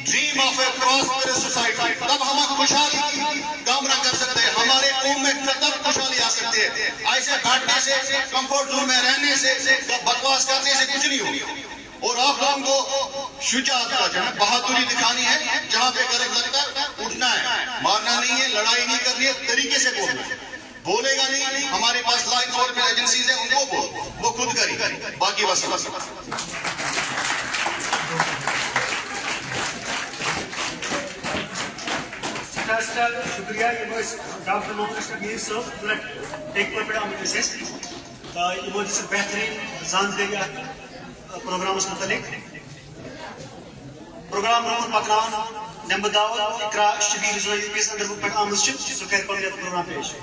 dream of a prosperous society تب ہم خوشحالی کی کامنا کر سکتے ہیں ہمارے قوم میں تب خوشحالی آ سکتی ہے ایسے بیٹھنے سے کمفرٹ زون میں رہنے سے بکواس کرنے سے کچھ نہیں ہوگی اور آپ لوگوں کو شجاعت کا جو ہے بہادری دکھانی ہے جہاں پہ غلط لگتا ہے اٹھنا ہے مارنا نہیں ہے لڑائی نہیں کرنی ہے طریقے سے بولنا ہے بولے گا نہیں ہمارے پاس لا انفورسمنٹ ایجنسیز ہیں ان کو بول وہ خود کری باقی بس شکریہ ڈاکٹر محمد میر صاحب ایک پہ آمت یہ بہترین زانکاری پروگرامس متعلق پروگرام پکنان نمبر دعوت اقرا شبیر جو اس اندر پہ آمد سہ کر پروگرام پیش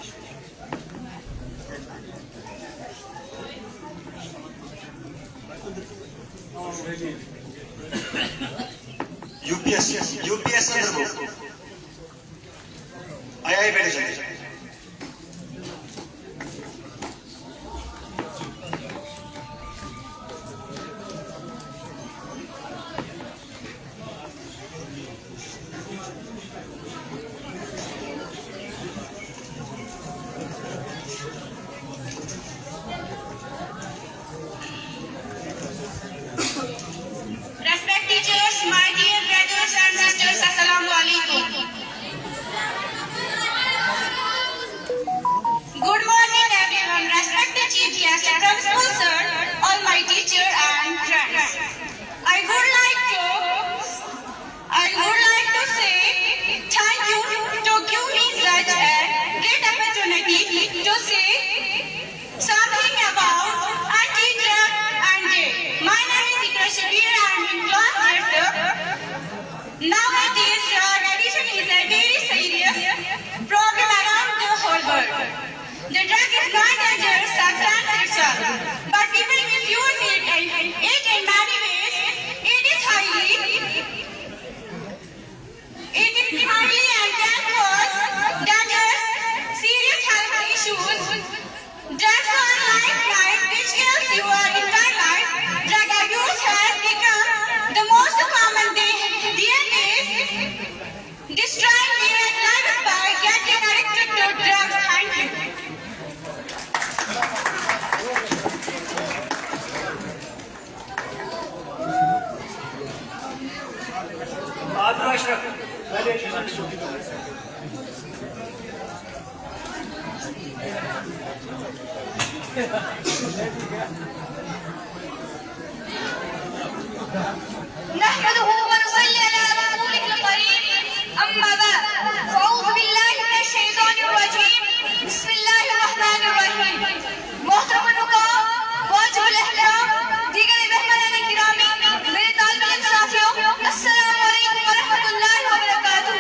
یو پی ایس اندر آئی بیٹھے جائے drugs. Thank you. نحمده ونصلي على رسوله الكريم أما بعد فأعوذ بالله من الشيطان الرجيم بسم الله الرحمن الرحيم محترم الرکاب واجب الاحترام دیگر مہمانان گرامی میرے طالب علم ساتھیوں السلام علیکم ورحمۃ اللہ وبرکاتہ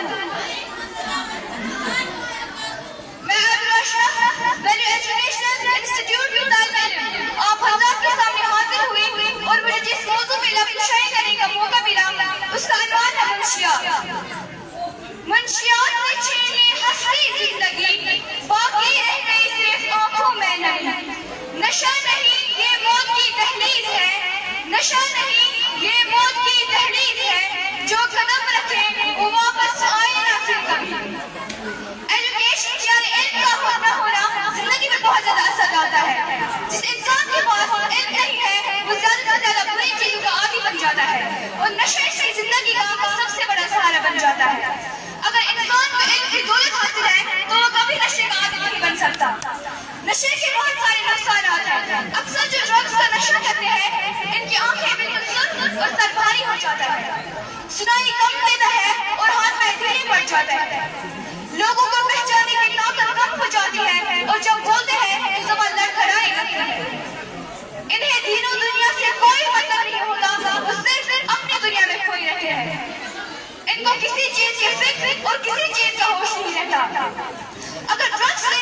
میں عبد الاشرف ویلیو ایجوکیشنل انسٹیٹیوٹ کی طالب علم آپ حضرات کے سامنے حاضر ہوئی اور مجھے جس موضوع پہ لفظ شائع کرنے کا موقع ملا اس کا عنوان ہے منشیات منشیات نے چھینی ہستی زندگی باقی رہ گئی صرف آنکھوں میں نہیں نشہ نہیں یہ موت کی دہلیز ہے نشہ نہیں یہ موت کی دہلیز ہے جو قدم رکھے وہ واپس آئے نہ پھر کبھی ایجوکیشن یعنی علم کا ہونا زندگی میں بہت زیادہ اثر ڈالتا ہے جس انسان کے پاس علم نہیں ہے وہ زیادہ سے زیادہ بری چیزوں کا عادی بن جاتا ہے اور نشے سے زندگی کا سب سے بڑا سہارا بن جاتا ہے اگر انسان کو علم کی دولت حاصل ہے تو وہ کبھی نشے کا عادی نہیں بن سکتا نشے کے بہت سارے نقصانات ہیں اکثر جو ڈرگس کا نشہ کرتے ہیں ان کی آنکھیں بالکل سست اور سر بھاری ہو جاتا ہے سنائی کم دیتا ہے اور ہاتھ میں دھیرے پڑ جاتا ہے